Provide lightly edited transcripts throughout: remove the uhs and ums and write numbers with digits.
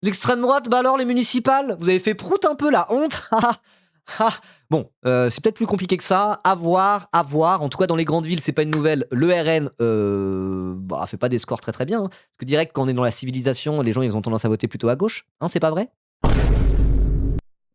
L'extrême droite, bah alors les municipales, vous avez fait prout un peu la honte. Bon, c'est peut-être plus compliqué que ça. À voir, à voir. En tout cas, dans les grandes villes, c'est pas une nouvelle. Le RN, bah, fait pas des scores très très bien, hein. Parce que direct, quand on est dans la civilisation, les gens ils ont tendance à voter plutôt à gauche. Hein, c'est pas vrai?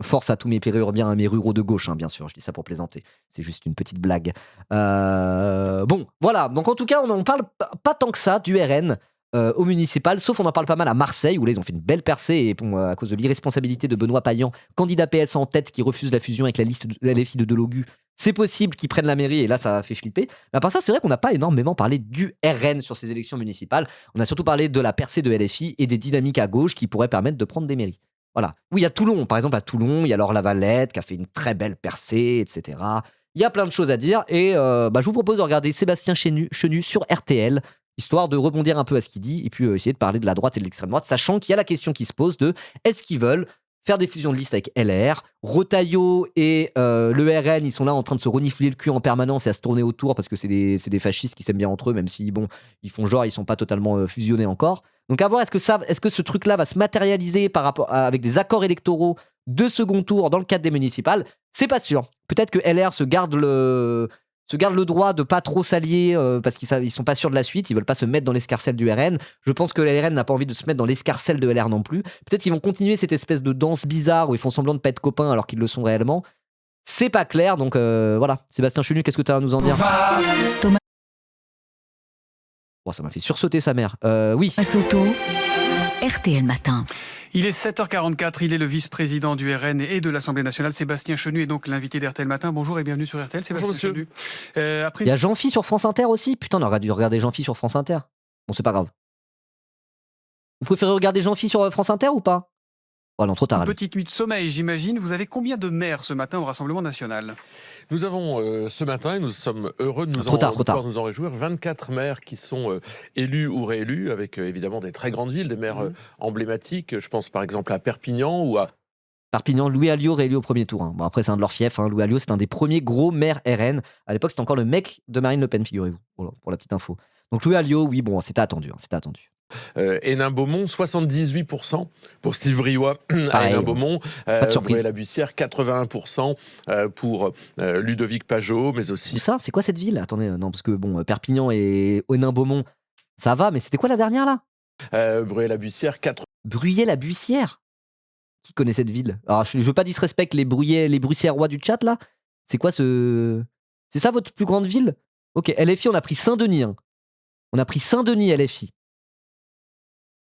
Force à tous mes périurbains, mes ruraux de gauche, hein, bien sûr. Je dis ça pour plaisanter. C'est juste une petite blague. Bon, voilà. Donc en tout cas, on en parle pas tant que ça du RN. Au municipal, sauf on en parle pas mal à Marseille, où là ils ont fait une belle percée, et bon, à cause de l'irresponsabilité de Benoît Payan, candidat PS en tête qui refuse la fusion avec la liste de la LFI de Delogu, c'est possible qu'ils prennent la mairie, et là ça a fait flipper. Mais à part ça, c'est vrai qu'on n'a pas énormément parlé du RN sur ces élections municipales. On a surtout parlé de la percée de LFI et des dynamiques à gauche qui pourraient permettre de prendre des mairies. Voilà. Oui, il y a Toulon, par exemple, à Toulon, il y a Laure Lavalette qui a fait une très belle percée, etc. Il y a plein de choses à dire, et je vous propose de regarder Sébastien Chenu sur RTL, histoire de rebondir un peu à ce qu'il dit, et puis essayer de parler de la droite et de l'extrême droite, sachant qu'il y a la question qui se pose de est-ce qu'ils veulent faire des fusions de liste avec LR, Retailleau et le RN, ils sont là en train de se renifler le cul en permanence et à se tourner autour parce que c'est des fascistes qui s'aiment bien entre eux, même si bon, ils font genre ils sont pas totalement fusionnés encore. Donc à voir, est-ce que ce truc-là va se matérialiser avec des accords électoraux de second tour dans le cadre des municipales? C'est pas sûr. Peut-être que LR se garde le droit de pas trop s'allier parce qu'ils sont pas sûrs de la suite, ils veulent pas se mettre dans l'escarcelle du RN. Je pense que le RN n'a pas envie de se mettre dans l'escarcelle de LR non plus. Peut-être qu'ils vont continuer cette espèce de danse bizarre où ils font semblant de pas être copains alors qu'ils le sont réellement. C'est pas clair, donc voilà. Sébastien Chenu, qu'est-ce que tu as à nous en dire? Thomas Bon, ça m'a fait sursauter sa mère. Oui. Soto, RTL Matin. Il est 7h44, il est le vice-président du RN et de l'Assemblée nationale. Sébastien Chenu est donc l'invité d'RTL Matin. Bonjour et bienvenue sur RTL. Sébastien Chenu. Il y a Jean-Phi sur France Inter aussi. Putain, on aurait dû regarder Jean-Phi sur France Inter. Bon, c'est pas grave. Vous préférez regarder Jean-Phi sur France Inter ou pas? Oh non, trop tard. Petite nuit de sommeil, j'imagine. Vous avez combien de maires ce matin au Rassemblement national? Nous avons ce matin, et nous sommes heureux de pouvoir nous en réjouir, 24 maires qui sont élus ou réélus, avec évidemment des très grandes villes, des maires emblématiques. Je pense par exemple à Perpignan ou à... Perpignan, Louis Alliot réélu au premier tour. Hein. Bon, après, c'est un de leurs fiefs. Louis Alliot, c'est un des premiers gros maires RN. À l'époque, c'était encore le mec de Marine Le Pen, figurez-vous. Voilà, pour la petite info. Donc Louis Alliot, oui, bon, c'était attendu. C'était attendu. Hénin-Beaumont, 78% pour Steve Briouat à Hénin-Beaumont. Pas de surprise. Bruay-la-Bussière, 81% pour Ludovic Pajot, mais aussi... Ça, c'est quoi cette ville? Attendez, non, parce que bon, Perpignan et Hénin-Beaumont, ça va, mais c'était quoi la dernière là? Bruay-la-Bussière, 4... Bruyères-la-Bussière? Qui connaît cette ville? Alors, je veux pas disrespecter les Bruxellois du chat là. C'est quoi ce... C'est ça votre plus grande ville? Ok, LFI, on a pris Saint-Denis. Hein. On a pris Saint-Denis, LFI.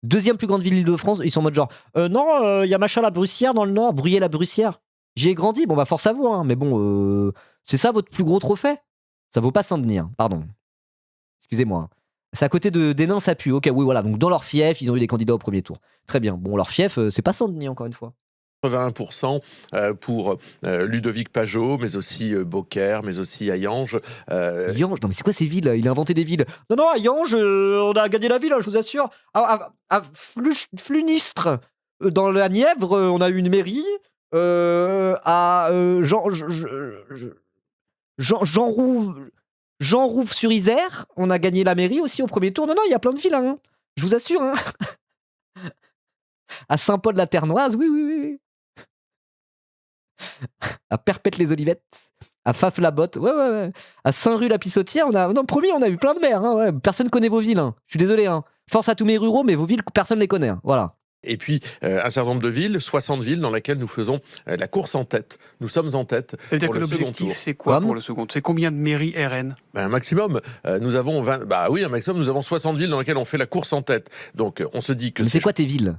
Deuxième plus grande ville d'Île-de-France, ils sont en mode genre non, il y a machin la Brussière dans le nord, Bruyères-la-Bussière. J'y ai grandi, bon bah force à vous, hein, mais bon, c'est ça votre plus gros trophée? Ça vaut pas Saint-Denis, hein, pardon. Excusez-moi. Hein. C'est à côté d'Hénin, ça pue. Ok, oui, voilà, donc dans leur fief, ils ont eu des candidats au premier tour. Très bien. Bon, leur fief, c'est pas Saint-Denis, encore une fois. 81% pour Ludovic Pajot, mais aussi Beaucaire, mais aussi Hayange. Hayange, non mais c'est quoi ces villes? Il a inventé des villes. Non, Hayange, on a gagné la ville, hein, je vous assure. À Flunistre, dans la Nièvre, on a eu une mairie. À Jean Rouve-sur-Isère, on a gagné la mairie aussi au premier tour. Non, il y a plein de villes, hein. Je vous assure. Hein. À Saint-Paul-de-la-Ternoise, oui. À Perpète-les-Olivettes, à Faf-la-Botte, ouais. À Saint-Rue-la-Pissotière, promis, on a eu plein de maires. Hein, ouais. Personne connaît vos villes. Hein. Je suis désolé. Hein. Force à tous mes ruraux, mais vos villes, personne les connaît. Hein. Voilà. Et puis, un certain nombre de villes, 60 villes, dans lesquelles nous faisons la course en tête. Nous sommes en tête. Ça veut dire que l'objectif, c'est quoi pour le second? C'est combien de mairies RN? Un maximum. Nous avons 20... Bah oui, un maximum. Nous avons 60 villes dans lesquelles on fait la course en tête. Donc, on se dit que... Mais c'est quoi tes villes?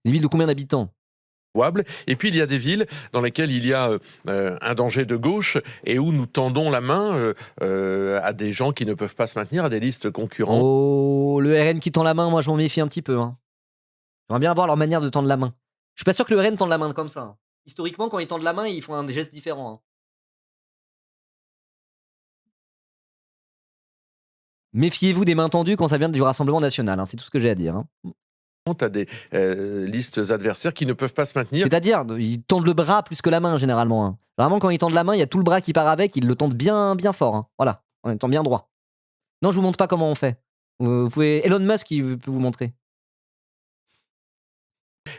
Des villes de combien d'habitants? Et puis il y a des villes dans lesquelles il y a un danger de gauche et où nous tendons la main à des gens qui ne peuvent pas se maintenir, à des listes concurrentes. Oh, le RN qui tend la main, moi je m'en méfie un petit peu. Hein. J'aimerais bien voir leur manière de tendre la main. Je suis pas sûr que le RN tende la main comme ça. Hein. Historiquement, quand ils tendent la main, ils font un geste différent. Hein. Méfiez-vous des mains tendues quand ça vient du Rassemblement national. Hein. C'est tout ce que j'ai à dire. Hein. À des listes adversaires qui ne peuvent pas se maintenir. C'est-à-dire, ils tendent le bras plus que la main, généralement. Hein. Vraiment, quand ils tendent la main, il y a tout le bras qui part avec, ils le tendent bien fort. Hein. Voilà, en étant bien droit. Non, je vous montre pas comment on fait. Vous pouvez... Elon Musk, il peut vous montrer.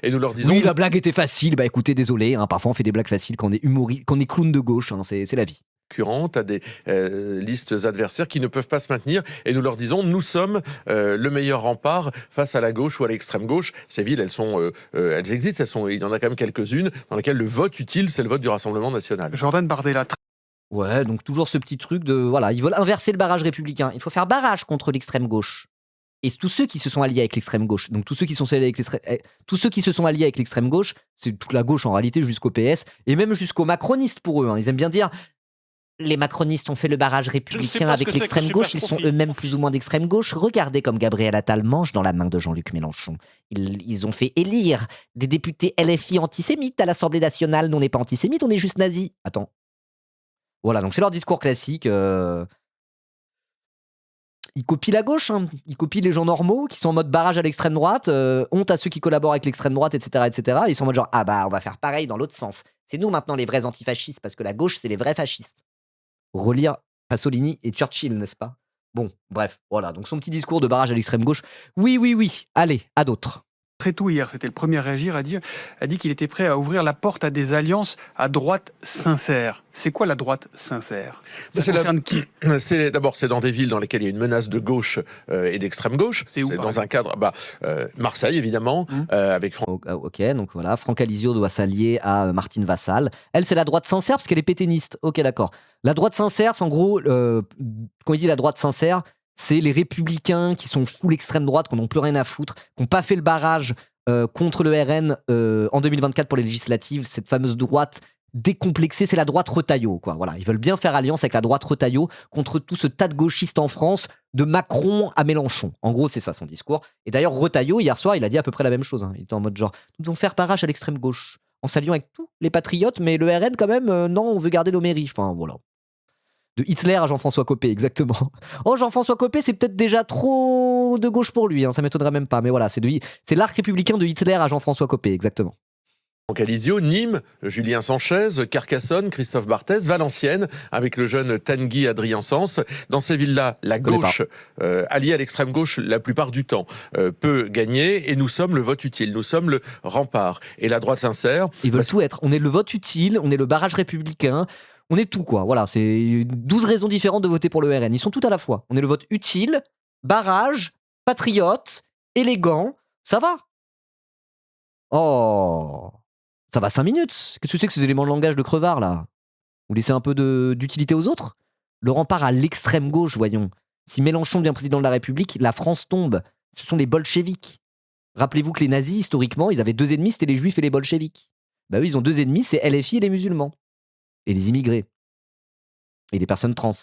et nous leur disons... Oui, la blague était facile. Bah écoutez, désolé, hein, parfois on fait des blagues faciles quand on est clown de gauche, hein, c'est la vie. Concurrentes, à des listes adversaires qui ne peuvent pas se maintenir, et nous leur disons nous sommes le meilleur rempart face à la gauche ou à l'extrême gauche. Ces villes, elles existent, il y en a quand même quelques-unes dans lesquelles le vote utile, c'est le vote du Rassemblement national. Jordan Bardella. Ouais, donc toujours ce petit truc de voilà, ils veulent inverser le barrage républicain. Il faut faire barrage contre l'extrême gauche. Et tous ceux qui se sont alliés avec l'extrême gauche, donc tous ceux qui se sont alliés avec l'extrême gauche, c'est toute la gauche en réalité jusqu'au PS et même jusqu'aux macronistes pour eux. Hein. Ils aiment bien dire les macronistes ont fait le barrage républicain avec l'extrême gauche, ils sont eux-mêmes plus ou moins d'extrême gauche. Regardez comme Gabriel Attal mange dans la main de Jean-Luc Mélenchon. Ils ont fait élire des députés LFI antisémites à l'Assemblée nationale. Nous, on n'est pas antisémites, on est juste nazis. Attends. Voilà, donc c'est leur discours classique. Ils copient la gauche, hein. Ils copient les gens normaux qui sont en mode barrage à l'extrême droite, honte à ceux qui collaborent avec l'extrême droite, etc., etc. Ils sont en mode genre, ah bah on va faire pareil dans l'autre sens. C'est nous maintenant les vrais antifascistes parce que la gauche c'est les vrais fascistes. Relire Pasolini et Churchill, n'est-ce pas? Bon, bref, voilà, donc son petit discours de barrage à l'extrême gauche. Oui, allez, à d'autres. Très tôt hier, c'était le premier à réagir, a dit qu'il était prêt à ouvrir la porte à des alliances à droite sincère. C'est quoi la droite sincère? Ça concerne qui? D'abord, c'est dans des villes dans lesquelles il y a une menace de gauche et d'extrême gauche. C'est où, dans un cadre... Marseille, évidemment, avec Ok, donc voilà, Franck Alizio doit s'allier à Martine Vassal. Elle, c'est la droite sincère parce qu'elle est pétainiste. Ok, d'accord. La droite sincère, c'est en gros, quand il dit la droite sincère, c'est les républicains qui sont full extrême droite, qui n'ont plus rien à foutre, qui n'ont pas fait le barrage contre le RN en 2024 pour les législatives, cette fameuse droite décomplexée, c'est la droite Retailleau, quoi. Voilà, ils veulent bien faire alliance avec la droite Retailleau contre tout ce tas de gauchistes en France, de Macron à Mélenchon. En gros, c'est ça son discours. Et d'ailleurs, Retailleau, hier soir, il a dit à peu près la même chose. Hein. Il était en mode genre, nous devons faire barrage à l'extrême gauche, en s'alliant avec tous les patriotes, mais le RN quand même, non, on veut garder nos mairies. Enfin, voilà. De Hitler à Jean-François Copé, exactement. Oh, Jean-François Copé, c'est peut-être déjà trop de gauche pour lui, hein, ça m'étonnerait même pas. Mais voilà, c'est l'arc républicain de Hitler à Jean-François Copé, exactement. Donc Alizio, Nîmes, Julien Sanchez, Carcassonne, Christophe Barthès, Valenciennes, avec le jeune Tanguy Adrien Sens. Dans ces villes-là, la gauche, alliée à l'extrême gauche la plupart du temps, peut gagner et nous sommes le vote utile, nous sommes le rempart. Et la droite sincère... Ils veulent tout être. On est le vote utile, on est le barrage républicain, on est tout, quoi. Voilà, c'est 12 raisons différentes de voter pour le RN. Ils sont tout à la fois. On est le vote utile, barrage, patriote, élégant. Ça va. Oh, ça va 5 minutes. Qu'est-ce que c'est que ces éléments de langage de crevard, là? Vous laissez un peu d'utilité aux autres? Le rempart à l'extrême gauche, voyons. Si Mélenchon devient président de la République, la France tombe. Ce sont les bolcheviks. Rappelez-vous que les nazis, historiquement, ils avaient 2 ennemis, c'était les juifs et les bolcheviks. Bah oui, ils ont 2 ennemis, c'est LFI et les musulmans. Et les immigrés. Et les personnes trans.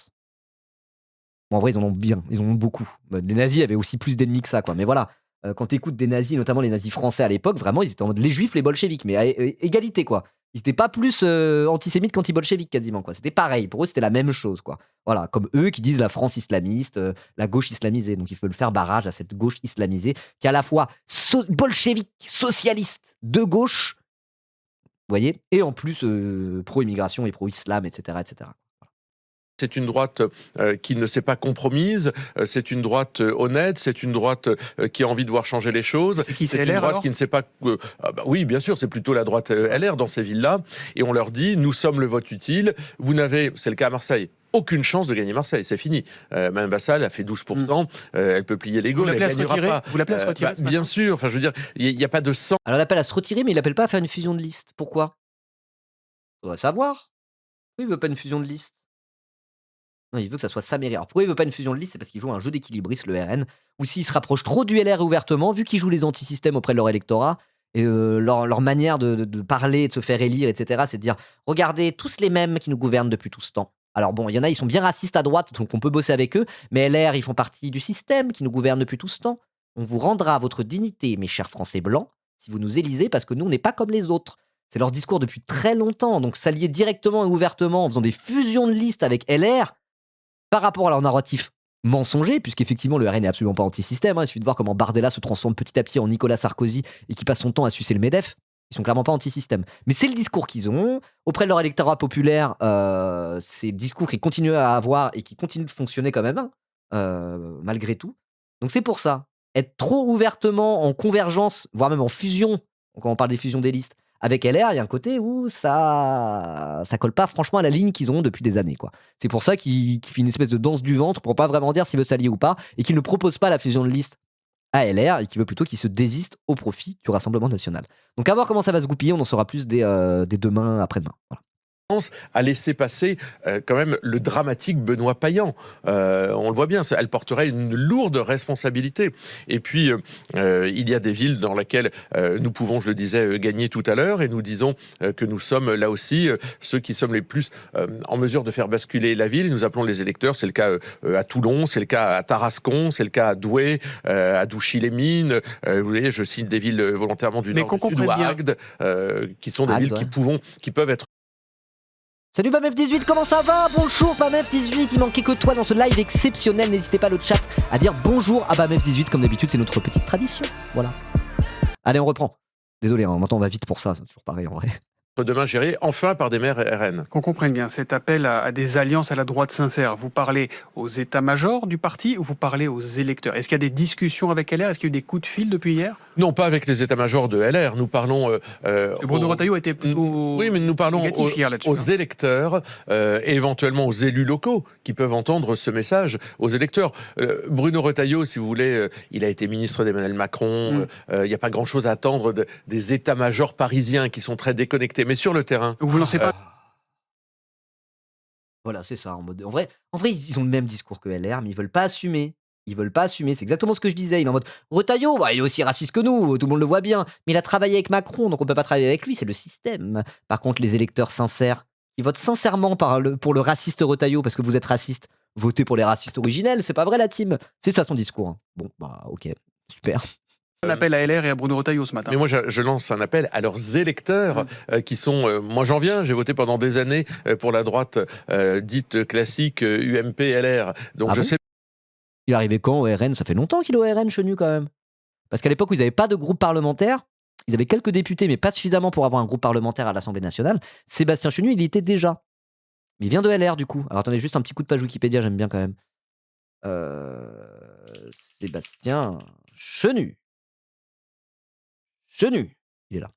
Bon, en vrai, ils en ont beaucoup. Les nazis avaient aussi plus d'ennemis que ça, quoi. Mais voilà, quand t'écoutes des nazis, notamment les nazis français à l'époque, vraiment, ils étaient en mode les juifs, les bolcheviks, mais à égalité, quoi. Ils étaient pas plus antisémites qu'anti-bolcheviques, quasiment, quoi. C'était pareil. Pour eux, c'était la même chose, quoi. Voilà, comme eux qui disent la France islamiste, la gauche islamisée. Donc, il faut le faire barrage à cette gauche islamisée, qui est à la fois bolchevique, socialiste, de gauche, vous voyez, et en plus pro-immigration et pro-islam, etc., etc. C'est une droite qui ne s'est pas compromise, c'est une droite honnête, c'est une droite qui a envie de voir changer les choses. C'est qui, c'est LR, une droite alors qui ne sait pas... oui, bien sûr, c'est plutôt la droite LR dans ces villes-là. Et on leur dit, nous sommes le vote utile. Vous n'avez, c'est le cas à Marseille, aucune chance de gagner Marseille, c'est fini. Mme Vassal a fait 12%, elle peut plier les gaules, elle ne gagnera pas. Vous l'appelez à se retirer bien sûr, enfin, je veux dire, il n'y a pas de sang. Alors, il appelle à se retirer, mais il appelle pas à faire une fusion de liste. Pourquoi? Faudrait savoir. Pourquoi il veut pas une fusion de liste? Non, il veut que ça soit sa mairie. Alors pourquoi il veut pas une fusion de liste? C'est parce qu'il joue un jeu d'équilibriste, le RN, ou s'il se rapproche trop du LR ouvertement, vu qu'ils jouent les antisystèmes auprès de leur électorat, et leur manière de parler, de se faire élire, etc., c'est de dire « Regardez, tous les mêmes qui nous gouvernent depuis tout ce temps. » Alors bon, il y en a, ils sont bien racistes à droite, donc on peut bosser avec eux, mais LR, ils font partie du système qui nous gouverne depuis tout ce temps. On vous rendra votre dignité, mes chers Français blancs, si vous nous élisez, parce que nous, on n'est pas comme les autres. C'est leur discours depuis très longtemps, donc s'allier directement et ouvertement en faisant des fusions de listes avec LR, par rapport à leur narratif mensonger, puisqu'effectivement le RN n'est absolument pas anti-système, hein, il suffit de voir comment Bardella se transforme petit à petit en Nicolas Sarkozy et qui passe son temps à sucer le MEDEF, ils sont clairement pas anti-système. Mais c'est le discours qu'ils ont, auprès de leur électorat populaire, c'est le discours qu'ils continuent à avoir et qui continue de fonctionner quand même, hein, malgré tout. Donc c'est pour ça, être trop ouvertement en convergence, voire même en fusion, quand on parle des fusions des listes. Avec LR, il y a un côté où ça colle pas franchement à la ligne qu'ils ont depuis des années, quoi. C'est pour ça qu'il fait une espèce de danse du ventre pour pas vraiment dire s'il veut s'allier ou pas, et qu'il ne propose pas la fusion de liste à LR, et qu'il veut plutôt qu'il se désiste au profit du Rassemblement national. Donc à voir comment ça va se goupiller, on en saura plus dès demain, après-demain. Voilà. À laisser passer quand même le dramatique Benoît Payan. On le voit bien, elle porterait une lourde responsabilité. Et puis, il y a des villes dans lesquelles nous pouvons, je le disais, gagner tout à l'heure, et nous disons que nous sommes là aussi ceux qui sommes les plus en mesure de faire basculer la ville. Nous appelons les électeurs, c'est le cas à Toulon, c'est le cas à Tarascon, c'est le cas à Douai, à Douchy-les-Mines. Vous voyez, je cite des villes volontairement du nord, du sud, ou à Agde, qui sont des villes qui peuvent être. Salut Bamef18, comment ça va? Bonjour Bamef18, il manquait que toi dans ce live exceptionnel. N'hésitez pas le chat à dire bonjour à Bamef18 comme d'habitude, c'est notre petite tradition. Voilà. Allez, on reprend. Désolé, hein, maintenant on va vite pour ça, c'est toujours pareil en vrai. Demain géré enfin par des maires RN. Qu'on comprenne bien, cet appel à des alliances à la droite sincère, vous parlez aux états-majors du parti ou vous parlez aux électeurs? Est-ce qu'il y a des discussions avec LR? Est-ce qu'il y a eu des coups de fil depuis hier? Non, pas avec les états-majors de LR. Nous parlons. Bruno Retailleau a été plutôt. Oui, mais nous parlons aux électeurs et éventuellement aux élus locaux qui peuvent entendre ce message aux électeurs. Bruno Retailleau, si vous voulez, il a été ministre d'Emmanuel Macron. Il n'y a pas grand-chose à attendre des états-majors parisiens qui sont très déconnectés. Mais sur le terrain. Vous lancez pas. Voilà, c'est ça. En vrai, ils ont le même discours que LR, mais ils veulent pas assumer. Ils veulent pas assumer. C'est exactement ce que je disais. Il est en mode Retailleau, il est aussi raciste que nous, tout le monde le voit bien. Mais il a travaillé avec Macron, donc on peut pas travailler avec lui, c'est le système. Par contre, les électeurs sincères, qui votent sincèrement pour le raciste Retailleau parce que vous êtes raciste, votez pour les racistes originels, c'est pas vrai la team. C'est ça son discours. Hein. Bon, bah ok, super. Un appel à LR et à Bruno Retailleau ce matin. Mais moi, je lance un appel à leurs électeurs qui sont... moi, j'en viens, j'ai voté pendant des années pour la droite dite classique UMP, LR. Donc je sais... Il est arrivé quand au RN? Ça fait longtemps qu'il est au RN, Chenu, quand même. Parce qu'à l'époque où ils n'avaient pas de groupe parlementaire, ils avaient quelques députés, mais pas suffisamment pour avoir un groupe parlementaire à l'Assemblée nationale. Sébastien Chenu, il y était déjà. Mais il vient de LR, du coup. Alors attendez, juste un petit coup de page Wikipédia, j'aime bien quand même. Sébastien Chenu. Chenu, il est là.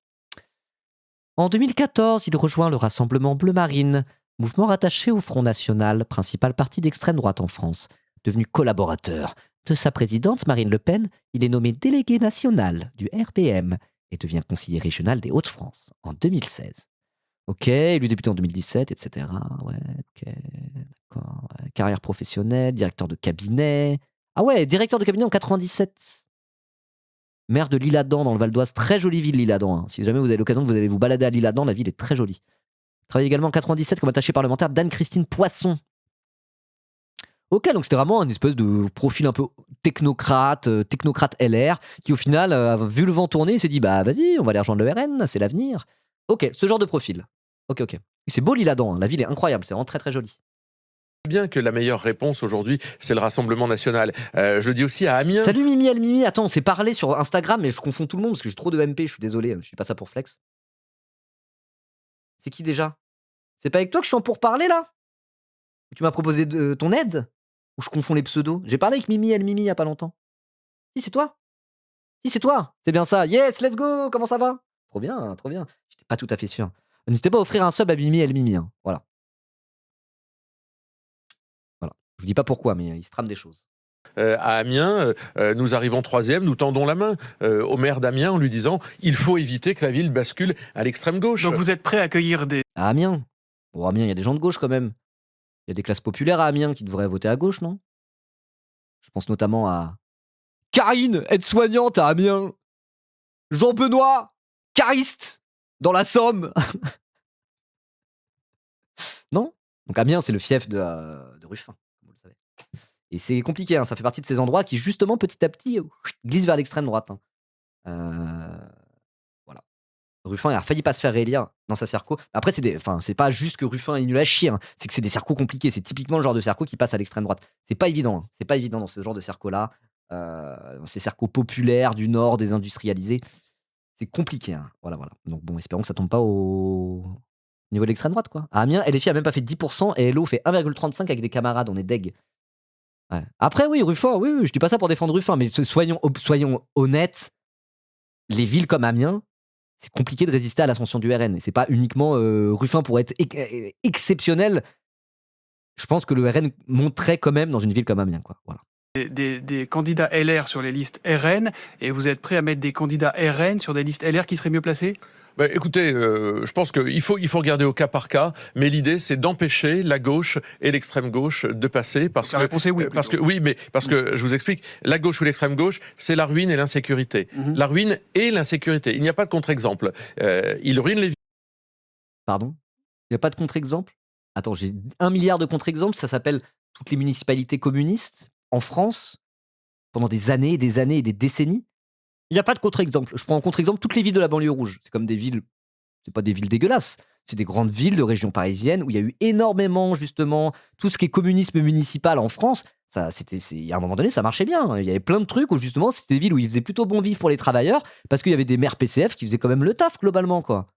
En 2014, il rejoint le Rassemblement Bleu Marine, mouvement rattaché au Front National, principal parti d'extrême droite en France. Devenu collaborateur de sa présidente Marine Le Pen, il est nommé délégué national du RPM et devient conseiller régional des Hauts-de-France en 2016. Ok, il est député en 2017, etc. Ouais, ok, d'accord. Ouais. Carrière professionnelle, directeur de cabinet. Ah ouais, directeur de cabinet en 97. Maire de l'Isle-Adam dans le Val d'Oise, très jolie ville l'Isle-Adam. Hein. Si jamais vous avez l'occasion de vous allez vous balader à l'Isle-Adam, la ville est très jolie. Il travaille également en 97 comme attaché parlementaire d'Anne-Christine Poisson. Ok, donc c'était vraiment une espèce de profil un peu technocrate LR, qui au final a vu le vent tourner et s'est dit bah vas-y, on va aller rejoindre le RN, c'est l'avenir. Ok, ce genre de profil. Ok. C'est beau l'Isle-Adam, hein. La ville est incroyable, c'est vraiment très très joli. Bien que la meilleure réponse aujourd'hui, c'est le Rassemblement national. Je le dis aussi à Amiens. Salut Mimi El Mimi, attends, on s'est parlé sur Instagram, mais je confonds tout le monde parce que j'ai trop de MP, je suis désolé, je suis pas ça pour flex. C'est qui déjà? C'est pas avec toi que je suis en pourparler là? Tu m'as proposé ton aide? Ou je confonds les pseudos? J'ai parlé avec Mimi El Mimi il y a pas longtemps. Si, c'est toi? Si, c'est toi? C'est bien ça. Yes, let's go! Comment ça va? Trop bien, trop bien. J'étais pas tout à fait sûr. N'hésitez pas à offrir un sub à Mimi El Mimi, hein. Voilà. Je vous dis pas pourquoi, mais il se trame des choses. À Amiens, nous arrivons 3e, nous tendons la main au maire d'Amiens en lui disant il faut éviter que la ville bascule à l'extrême gauche. Donc vous êtes prêt à accueillir des... À Amiens? Bon, Amiens, il y a des gens de gauche quand même. Il y a des classes populaires à Amiens qui devraient voter à gauche, non? Je pense notamment à Karine, aide-soignante à Amiens. Jean-Benoît, cariste, dans la Somme. Non? Donc Amiens, c'est le fief de Ruffin, comme vous le savez. Et c'est compliqué, hein, ça fait partie de ces endroits qui, justement, petit à petit, glissent vers l'extrême droite. Hein. Voilà. Ruffin a failli pas se faire réélire dans sa Serco. Après, c'est pas juste que Ruffin est nul à chier, hein. C'est que c'est des Sercos compliqués. C'est typiquement le genre de Serco qui passe à l'extrême droite. C'est pas évident. Hein. C'est pas évident dans ce genre de Serco-là. Ces Sercos populaires du Nord, désindustrialisés. C'est compliqué. Hein. Voilà. Donc bon, espérons que ça tombe pas au niveau de l'extrême droite, quoi. À Amiens, LFI a même pas fait 10% et LO fait 1,35 avec des camarades. On est deg. Ouais. Après, oui, Ruffin, oui, je dis pas ça pour défendre Ruffin, mais soyons honnêtes, les villes comme Amiens, c'est compliqué de résister à l'ascension du RN. Et c'est pas uniquement Ruffin pour être exceptionnel. Je pense que le RN monterait quand même dans une ville comme Amiens, quoi. Voilà. Des candidats LR sur les listes RN, et vous êtes prêt à mettre des candidats RN sur des listes LR qui seraient mieux placés? Bah, écoutez, je pense qu'il faut regarder au cas par cas, mais l'idée c'est d'empêcher la gauche et l'extrême gauche de passer parce La réponse est oui. parce que je vous explique, la gauche ou l'extrême gauche, c'est la ruine et l'insécurité. La ruine et l'insécurité. Il n'y a pas de contre-exemple. Il ruine les. Pardon? Il n'y a pas de contre-exemple? Attends, j'ai 1 milliard de contre-exemples, ça s'appelle toutes les municipalités communistes en France pendant des années et des années et des décennies. Il n'y a pas de contre-exemple. Je prends en contre-exemple toutes les villes de la banlieue rouge. C'est comme des villes, c'est pas des villes dégueulasses. C'est des grandes villes de région parisienne où il y a eu énormément, justement, tout ce qui est communisme municipal en France. À un moment donné, ça marchait bien. Il y avait plein de trucs où, justement, c'était des villes où il faisait plutôt bon vivre pour les travailleurs parce qu'il y avait des maires PCF qui faisaient quand même le taf, globalement, quoi.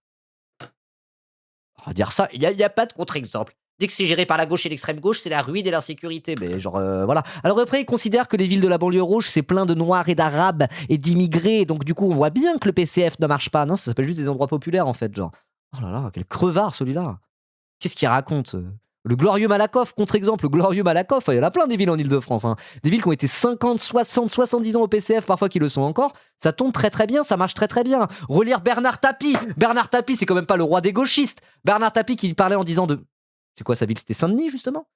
On va dire ça, il n'y a pas de contre-exemple. Dès que c'est géré par la gauche et l'extrême gauche, c'est la ruine et l'insécurité. Mais genre, voilà. Alors après, ils considèrent que les villes de la banlieue rouge, c'est plein de noirs et d'arabes et d'immigrés. Donc du coup, on voit bien que le PCF ne marche pas. Non, ça s'appelle juste des endroits populaires, en fait. Genre, oh là là, quel crevard, celui-là. Qu'est-ce qu'il raconte? Le glorieux Malakoff, contre-exemple, le glorieux Malakoff. Il y en a plein des villes en Ile-de-France. Hein. Des villes qui ont été 50, 60, 70 ans au PCF, parfois qui le sont encore. Ça tombe très très bien, ça marche très très bien. Relire Bernard Tapie. Bernard Tapie, c'est quand même pas le roi des gauchistes. Bernard Tapie qui parlait en disant de... C'est quoi sa ville? C'était Saint-Denis, justement?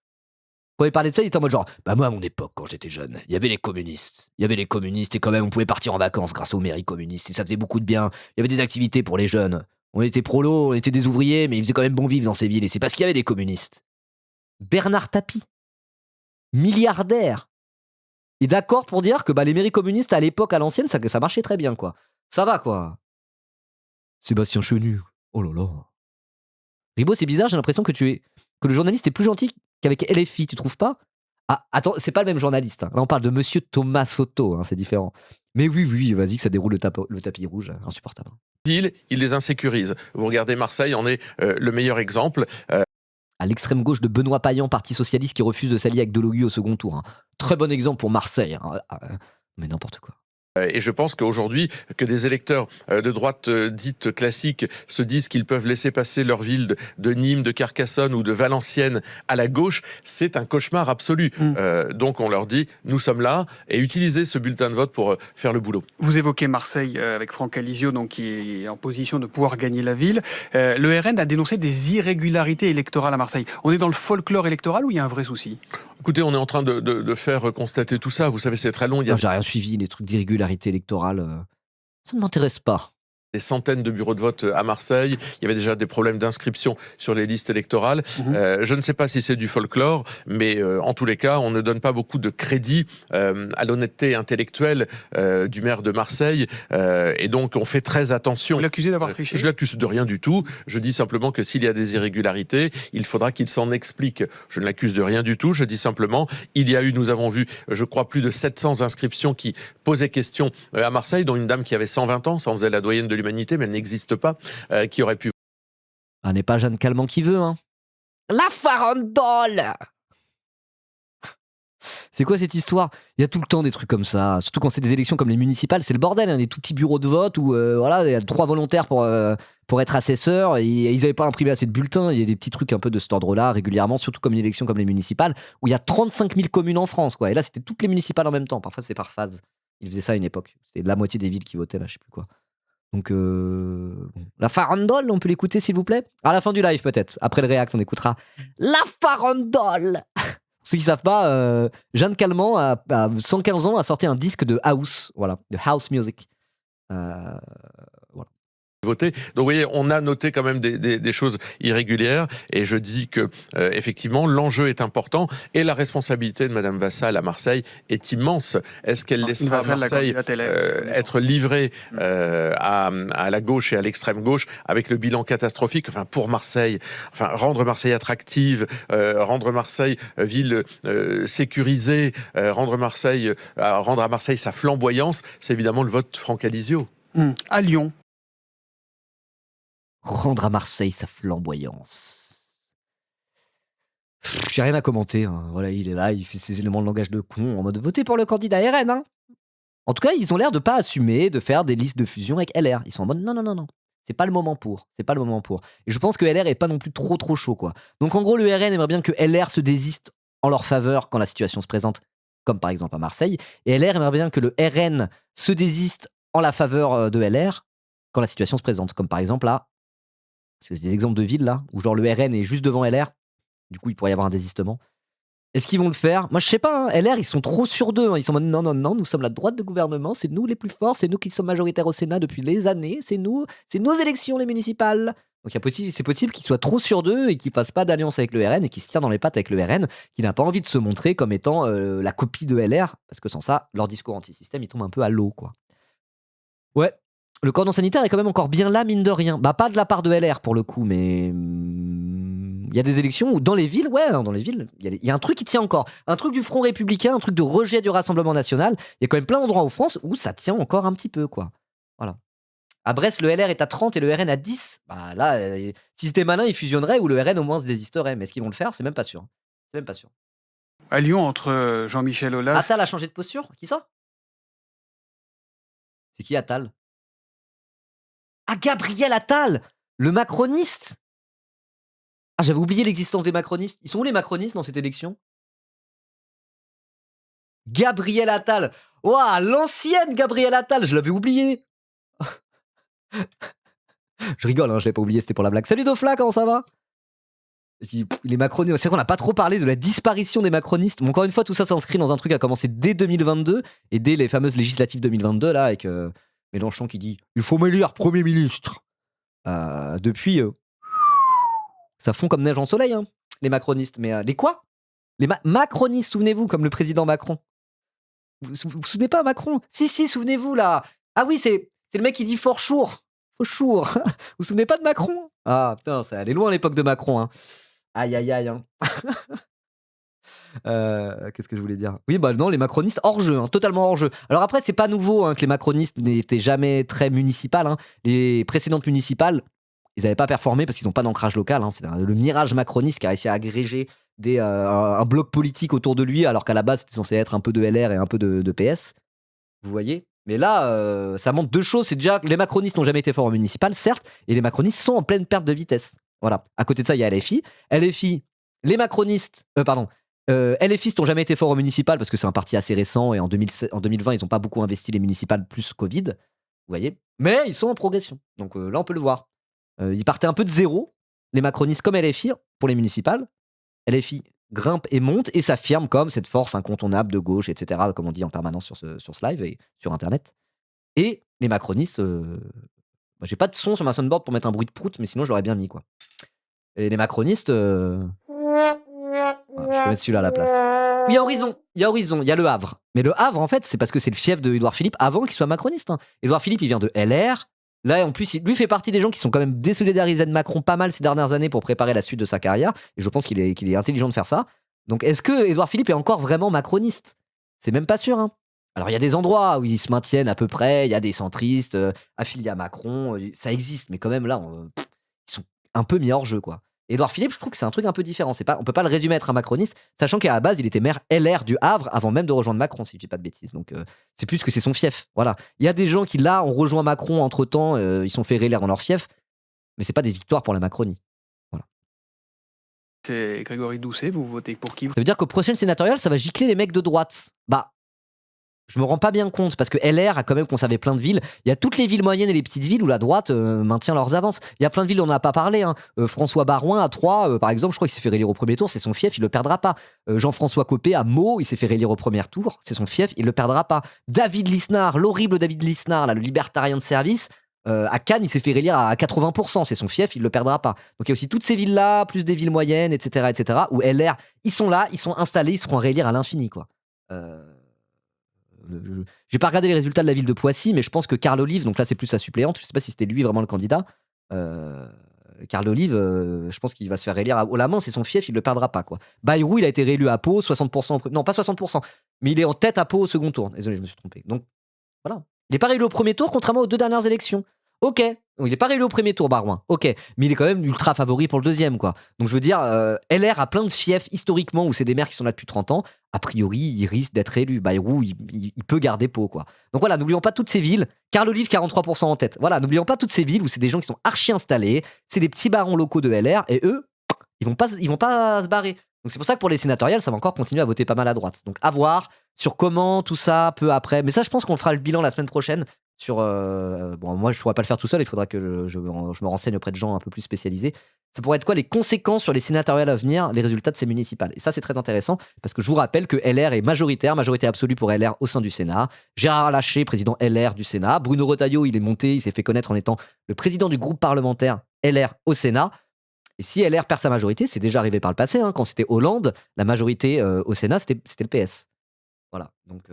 Quand il parlait de ça, il était en mode genre, bah moi, à mon époque, quand j'étais jeune, il y avait les communistes. Il y avait les communistes et quand même, on pouvait partir en vacances grâce aux mairies communistes et ça faisait beaucoup de bien. Il y avait des activités pour les jeunes. On était prolos, on était des ouvriers, mais il faisait quand même bon vivre dans ces villes et c'est parce qu'il y avait des communistes. Bernard Tapie, milliardaire, est d'accord pour dire que bah, les mairies communistes à l'époque, à l'ancienne, ça marchait très bien, quoi. Ça va, quoi. Sébastien Chenu, oh là là. Ribot, c'est bizarre, j'ai l'impression que le journaliste est plus gentil qu'avec LFI, tu trouves pas? Ah, attends, c'est pas le même journaliste. Hein. Là, on parle de Monsieur Thomas Soto, hein, c'est différent. Mais oui, vas-y, que ça déroule le tapis rouge, insupportable. Il les insécurise. Vous regardez Marseille, on est le meilleur exemple. À l'extrême gauche de Benoît Payan, Parti Socialiste, qui refuse de s'allier avec Delogu au second tour. Hein. Très bon exemple pour Marseille. Hein. Mais n'importe quoi. Et je pense qu'aujourd'hui, que des électeurs de droite dite classique se disent qu'ils peuvent laisser passer leur ville de Nîmes, de Carcassonne ou de Valenciennes à la gauche, c'est un cauchemar absolu. Donc on leur dit, nous sommes là, et utilisez ce bulletin de vote pour faire le boulot. Vous évoquez Marseille avec Franck Alizio, donc, qui est en position de pouvoir gagner la ville. Le RN a dénoncé des irrégularités électorales à Marseille. On est dans le folklore électoral ou il y a un vrai souci? Écoutez, on est en train de faire constater tout ça. Vous savez, c'est très long. Non, j'ai rien suivi, les trucs d'irrégularité électorale. Ça ne m'intéresse pas. Des centaines de bureaux de vote à Marseille. Il y avait déjà des problèmes d'inscription sur les listes électorales. Je ne sais pas si c'est du folklore, mais en tous les cas, on ne donne pas beaucoup de crédit à l'honnêteté intellectuelle du maire de Marseille. Et donc, on fait très attention. Vous l'accusez d'avoir triché? Je l'accuse de rien du tout. Je dis simplement que s'il y a des irrégularités, il faudra qu'il s'en explique. Je ne l'accuse de rien du tout. Je dis simplement, nous avons vu, je crois, plus de 700 inscriptions qui posaient question à Marseille, dont une dame qui avait 120 ans, ça en faisait la doyenne de l'humanité, mais elle n'existe pas, qui aurait pu... Ah, n'est pas Jeanne Calment qui veut, hein. La farandole. C'est quoi cette histoire? Il y a tout le temps des trucs comme ça, surtout quand c'est des élections comme les municipales, c'est le bordel, hein, des tout petits bureaux de vote où voilà, il y a 3 volontaires pour être assesseurs, et ils n'avaient pas imprimé assez de bulletins, il y a des petits trucs un peu de cet ordre-là régulièrement, surtout comme une élection comme les municipales, où il y a 35 000 communes en France, quoi. Et là c'était toutes les municipales en même temps, parfois c'est par phase. Ils faisaient ça à une époque, c'était la moitié des villes qui votaient là, je sais plus quoi. Donc, la farandole, on peut l'écouter s'il vous plaît? À la fin du live peut-être, après le React, on écoutera la farandole. Pour ceux qui savent pas, Jeanne Calment, à 115 ans, a sorti un disque de house, voilà, de house music. Voilà. Voter. Donc vous voyez, on a noté quand même des choses irrégulières, et je dis que effectivement l'enjeu est important et la responsabilité de Madame Vassal à Marseille est immense. Est-ce qu'elle laissera Marseille être livrée à la gauche et à l'extrême gauche avec le bilan catastrophique, enfin pour Marseille, enfin rendre Marseille attractive, rendre Marseille ville sécurisée, rendre à Marseille sa flamboyance, c'est évidemment le vote Franck Alizio. À Lyon. Rendre à Marseille sa flamboyance. J'ai rien à commenter. Hein. Voilà, il est là, il fait ses éléments de langage de con en mode voter pour le candidat RN. Hein. En tout cas, ils ont l'air de pas assumer de faire des listes de fusion avec LR. Ils sont en mode non. C'est pas le moment pour. C'est pas le moment pour. Et je pense que LR est pas non plus trop chaud, quoi. Donc en gros, le RN aimerait bien que LR se désiste en leur faveur quand la situation se présente, comme par exemple à Marseille. Et LR aimerait bien que le RN se désiste en la faveur de LR quand la situation se présente, comme par exemple là. C'est des exemples de villes là, où genre le RN est juste devant LR. Du coup, il pourrait y avoir un désistement. Est-ce qu'ils vont le faire? Moi, je sais pas. Hein. LR, ils sont trop sûrs d'eux. Hein. Ils sont en mode non, nous sommes la droite de gouvernement, c'est nous les plus forts, c'est nous qui sommes majoritaires au Sénat depuis des années, c'est nous, c'est nos élections les municipales. Donc c'est possible qu'ils soient trop sûrs d'eux et qu'ils fassent pas d'alliance avec le RN et qu'ils se tirent dans les pattes avec le RN, qui n'a pas envie de se montrer comme étant la copie de LR, parce que sans ça, leur discours anti-système, il tombe un peu à l'eau, quoi. Ouais, le cordon sanitaire est quand même encore bien là, mine de rien. Bah, pas de la part de LR pour le coup, mais il y a des élections où dans les villes, dans les villes, il y a un truc qui tient encore. Un truc du Front républicain, un truc de rejet du Rassemblement national. Il y a quand même plein d'endroits en France où ça tient encore un petit peu, quoi. Voilà. À Brest, le LR est à 30 et le RN à 10. Bah là, si c'était malin, ils fusionneraient ou le RN au moins se désisterait. Mais est-ce qu'ils vont le faire? C'est même pas sûr. C'est même pas sûr. À Lyon, entre Jean-Michel Aulas... Attal a changé de posture? Qui ça? C'est qui Attal? Ah, Gabriel Attal, le macroniste. Ah, j'avais oublié l'existence des macronistes. Ils sont où les macronistes dans cette élection? Gabriel Attal. Ouah, l'ancienne Gabriel Attal, je l'avais oublié. Je rigole, hein, je l'avais pas oublié, c'était pour la blague. Salut Dofla, comment ça va? Les macronistes, c'est vrai qu'on n'a pas trop parlé de la disparition des macronistes. Mais encore une fois, tout ça s'inscrit dans un truc qui a commencé dès 2022 et dès les fameuses législatives 2022, là, avec Mélenchon qui dit « Il faut m'élire Premier ministre ». Depuis, ça fond comme neige en soleil, hein, les macronistes. Mais les quoi? Les macronistes, souvenez-vous, comme le président Macron. Vous vous souvenez pas, Macron? Si, souvenez-vous, là. Ah oui, c'est le mec qui dit Forchour. Fauchour. Vous vous souvenez pas de Macron? Ah, putain, ça allait loin à l'époque de Macron, hein. Aïe, aïe, aïe, hein. Qu'est-ce que je voulais dire? Oui, bah non, les macronistes hors jeu, hein, totalement hors jeu. Alors après, c'est pas nouveau hein, que les macronistes n'étaient jamais très municipales. Hein. Les précédentes municipales, ils n'avaient pas performé parce qu'ils n'ont pas d'ancrage local. Hein. C'est le mirage macroniste qui a réussi à agréger un bloc politique autour de lui, alors qu'à la base, c'était censé être un peu de LR et un peu de PS. Vous voyez? Mais là, ça montre deux choses. C'est déjà que les macronistes n'ont jamais été forts en municipal, certes, et les macronistes sont en pleine perte de vitesse. Voilà. À côté de ça, il y a LFI. LFI, les macronistes, LFistes n'ont jamais été forts au municipal parce que c'est un parti assez récent et en 2020, ils n'ont pas beaucoup investi les municipales plus Covid. Vous voyez? Mais ils sont en progression. Donc là, on peut le voir. Ils partaient un peu de zéro, les macronistes comme LFI pour les municipales. LFI grimpe et monte et s'affirme comme cette force incontournable de gauche, etc., comme on dit en permanence sur ce live et sur Internet. Et les macronistes, j'ai pas de son sur ma soundboard pour mettre un bruit de prout, mais sinon je l'aurais bien mis, quoi. Et les macronistes, voilà, je peux mettre celui-là à la place. Oui, il y a Horizon, il y a Le Havre. Mais Le Havre, en fait, c'est parce que c'est le fief de Édouard Philippe avant qu'il soit macroniste. Hein. Édouard Philippe, il vient de LR. Là, en plus, lui fait partie des gens qui sont quand même désolidarisés de Macron pas mal ces dernières années pour préparer la suite de sa carrière. Et je pense qu'il est intelligent de faire ça. Donc, est-ce que Édouard Philippe est encore vraiment macroniste? C'est même pas sûr. Hein. Alors, il y a des endroits où ils se maintiennent à peu près. Il y a des centristes affiliés à Macron. Ça existe. Mais quand même, là, ils sont un peu mis hors jeu, quoi. Édouard Philippe, je trouve que c'est un truc un peu différent. On peut pas le résumer à être un macroniste, sachant qu'à la base, il était maire LR du Havre avant même de rejoindre Macron, si je dis pas de bêtises. Donc, c'est plus que c'est son fief. Voilà. Il y a des gens qui, là, ont rejoint Macron entre-temps, ils sont fait réélire dans leur fief, mais c'est pas des victoires pour la Macronie. Voilà. C'est Grégory Doucet, vous votez pour qui? Ça veut dire qu'aux prochaines sénatoriales, ça va gicler les mecs de droite. Bah, je me rends pas bien compte parce que LR a quand même conservé plein de villes. Il y a toutes les villes moyennes et les petites villes où la droite maintient leurs avances. Il y a plein de villes dont on n'a pas parlé. Hein. François Barouin à Troyes, par exemple, je crois qu'il s'est fait réélire au premier tour, c'est son fief, il le perdra pas. Jean-François Copé à Meaux, il s'est fait réélire au premier tour, c'est son fief, il le perdra pas. David Lisnard, l'horrible David Lisnard, là, le libertarien de service, à Cannes, il s'est fait réélire à 80%, c'est son fief, il le perdra pas. Donc il y a aussi toutes ces villes-là, plus des villes moyennes, etc., où LR, ils sont là, ils sont installés, ils seront à réélire à l'infini, quoi. J'ai pas regardé les résultats de la ville de Poissy, mais je pense que Carl Olive, donc là c'est plus sa suppléante, je sais pas si c'était lui vraiment le candidat. Carl Olive, je pense qu'il va se faire réélire à la main, c'est son fief, il le perdra pas, quoi. Bayrou, il a été réélu à Pau, 60%, non pas 60%, mais il est en tête à Pau au second tour. Désolé, je me suis trompé. Donc voilà. Il est pas réélu au premier tour, contrairement aux deux dernières élections. Ok. Il n'est pas réélu au premier tour, Barouin. Ok. Mais il est quand même ultra favori pour le deuxième, quoi. Donc je veux dire, LR a plein de fiefs historiquement où c'est des maires qui sont là depuis 30 ans. A priori, il risque d'être élu. Bayrou, il peut garder Pau, quoi. Donc voilà, n'oublions pas toutes ces villes. Carl Olive, 43% en tête. Voilà, n'oublions pas toutes ces villes où c'est des gens qui sont archi installés. C'est des petits barons locaux de LR et eux, ils vont pas se barrer. Donc c'est pour ça que pour les sénatoriales, ça va encore continuer à voter pas mal à droite. Donc à voir sur comment tout ça peu après. Mais ça, je pense qu'on fera le bilan la semaine prochaine. Sur bon, moi, je ne pourrais pas le faire tout seul. Il faudra que je me renseigne auprès de gens un peu plus spécialisés. Ça pourrait être quoi les conséquences sur les sénatoriales à venir, les résultats de ces municipales. Et ça, c'est très intéressant parce que je vous rappelle que LR est majorité absolue pour LR au sein du Sénat. Gérard Larcher, président LR du Sénat. Bruno Retailleau, il est monté, il s'est fait connaître en étant le président du groupe parlementaire LR au Sénat. Et si LR perd sa majorité, c'est déjà arrivé par le passé, hein, quand c'était Hollande, la majorité au Sénat, c'était le PS. Voilà. Donc,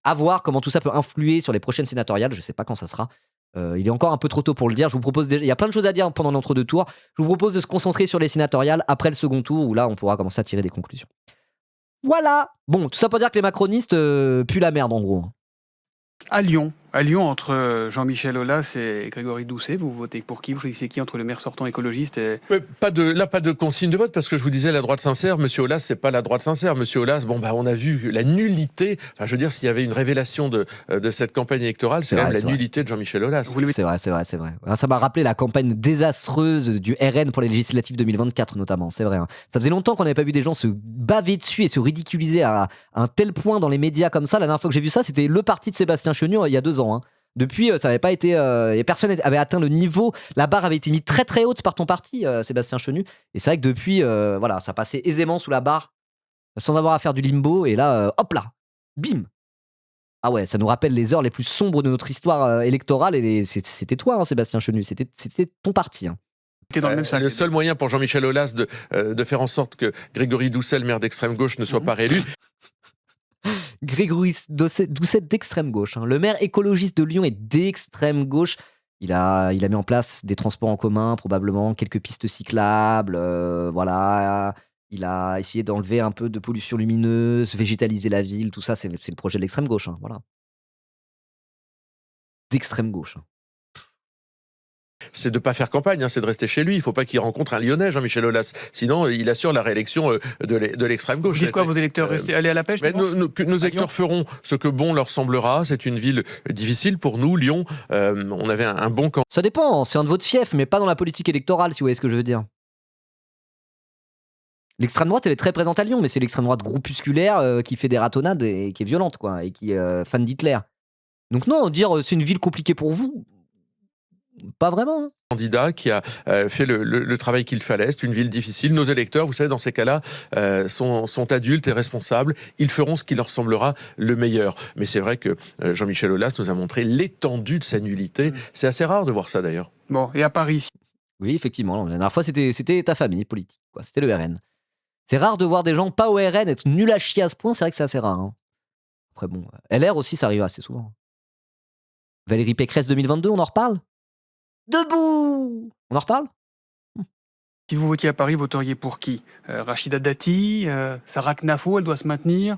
à voir comment tout ça peut influer sur les prochaines sénatoriales. Je ne sais pas quand ça sera. Il est encore un peu trop tôt pour le dire. Je vous propose déjà, il y a plein de choses à dire pendant l'entre-deux tours. Je vous propose de se concentrer sur les sénatoriales après le second tour, où là, on pourra commencer à tirer des conclusions. Voilà. Bon, tout ça pour dire que les macronistes puent la merde, en gros. À Lyon, entre Jean-Michel Aulas et Grégory Doucet, vous votez pour qui? Vous choisissez qui entre le maire sortant écologiste et... Pas de consigne de vote, parce que je vous disais la droite sincère. Monsieur Aulas, c'est pas la droite sincère. Monsieur Aulas, on a vu la nullité. Enfin, je veux dire, s'il y avait une révélation de cette campagne électorale, c'est quand même la nullité de Jean-Michel Aulas. C'est vrai. Ça m'a rappelé la campagne désastreuse du RN pour les législatives 2024, notamment. C'est vrai. Ça faisait longtemps qu'on n'avait pas vu des gens se baver dessus et se ridiculiser à un tel point dans les médias comme ça. La dernière fois que j'ai vu ça, c'était le parti de Sébastien Chenu il y a 2 ans. Hein. Depuis, ça n'avait pas été. Personne n'avait atteint le niveau. La barre avait été mise très très haute par ton parti, Sébastien Chenu. Et c'est vrai que depuis, voilà, ça passait aisément sous la barre, sans avoir à faire du limbo. Et là, hop là, bim. Ah ouais, ça nous rappelle les heures les plus sombres de notre histoire électorale. Et c'était toi, hein, Sébastien Chenu. C'était ton parti. Hein. Dans le même sac. Le seul moyen pour Jean-Michel Aulas de faire en sorte que Grégory Doucet, le maire d'extrême gauche, ne soit pas réélu. Grégory Doucet d'extrême gauche. Hein. Le maire écologiste de Lyon est d'extrême gauche. Il a mis en place des transports en commun, probablement, quelques pistes cyclables. Voilà. Il a essayé d'enlever un peu de pollution lumineuse, végétaliser la ville. Tout ça, c'est le projet de l'extrême gauche. Hein. Voilà. D'extrême gauche. Hein. C'est de ne pas faire campagne, hein, c'est de rester chez lui. Il ne faut pas qu'il rencontre un Lyonnais, Jean-Michel Aulas. Sinon, il assure la réélection de l'extrême gauche. Vous dites quoi, vos électeurs? Allez à la pêche? Nos électeurs feront ce que bon leur semblera. C'est une ville difficile pour nous, Lyon. On avait un bon camp. Ça dépend, c'est un de votre fief, mais pas dans la politique électorale, si vous voyez ce que je veux dire. L'extrême droite, elle est très présente à Lyon, mais c'est l'extrême droite groupusculaire qui fait des ratonnades et qui est violente, quoi, et qui est fan d'Hitler. Donc non, dire c'est une ville compliquée pour vous, pas vraiment. Hein. Candidat qui a fait le travail qu'il fallait. C'est une ville difficile. Nos électeurs, vous savez, dans ces cas-là, sont adultes et responsables. Ils feront ce qui leur semblera le meilleur. Mais c'est vrai que Jean-Michel Aulas nous a montré l'étendue de sa nullité. C'est assez rare de voir ça, d'ailleurs. Bon, et à Paris? Oui, effectivement. La dernière fois, c'était ta famille politique, quoi. C'était le RN. C'est rare de voir des gens pas au RN être nuls à chier à ce point. C'est vrai que c'est assez rare. Hein. Après, bon, LR aussi, ça arrive assez souvent. Valérie Pécresse 2022, on en reparle? Debout! On en reparle? Si vous votiez à Paris, voteriez pour qui? Rachida Dati, Sarah Knafo, elle doit se maintenir?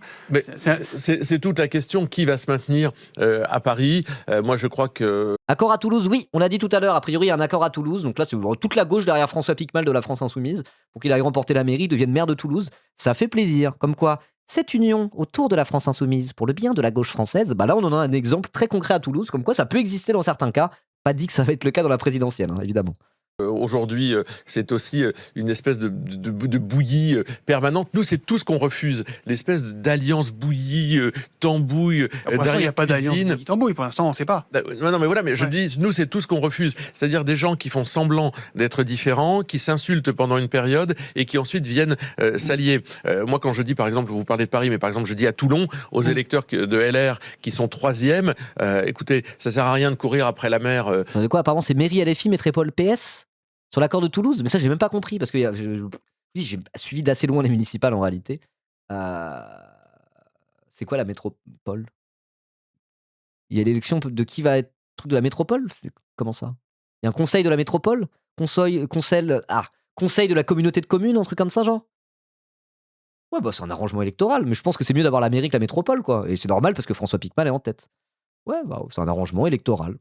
C'est toute la question. Qui va se maintenir à Paris? Moi, je crois que... Accord à Toulouse, oui. On l'a dit tout à l'heure. A priori, il y a un accord à Toulouse. Donc là, c'est toute la gauche derrière François Piquemal de la France Insoumise pour qu'il aille remporter la mairie, devienne maire de Toulouse. Ça fait plaisir. Comme quoi, cette union autour de la France Insoumise pour le bien de la gauche française, bah là, on en a un exemple très concret à Toulouse. Comme quoi, ça peut exister dans certains cas. Pas dit que ça va être le cas dans la présidentielle, hein, évidemment. Aujourd'hui, c'est aussi une espèce de bouillie permanente. Nous, c'est tout ce qu'on refuse. L'espèce d'alliance bouillie, tambouille, il n'y a pas d'alliance tambouille, pour l'instant, on ne sait pas. Non, mais voilà, mais je dis, nous, c'est tout ce qu'on refuse. C'est-à-dire des gens qui font semblant d'être différents, qui s'insultent pendant une période et qui ensuite viennent s'allier. Moi, quand je dis, par exemple, vous parlez de Paris, mais par exemple, je dis à Toulon, aux électeurs de LR qui sont 3e, écoutez, ça ne sert à rien de courir après la mer. Vous savez quoi, apparemment, c'est mairie LFI, métropole PS sur l'accord de Toulouse, mais ça, j'ai même pas compris parce que j'ai suivi d'assez loin les municipales en réalité. C'est quoi la métropole? Il y a l'élection de qui va être truc de la métropole? Comment ça? Il y a un conseil de la métropole? Conseil de la communauté de communes, un truc comme ça, genre? Ouais, bah c'est un arrangement électoral, mais je pense que c'est mieux d'avoir la mairie que la métropole, quoi. Et c'est normal parce que François Piquemal est en tête. Ouais, bah c'est un arrangement électoral.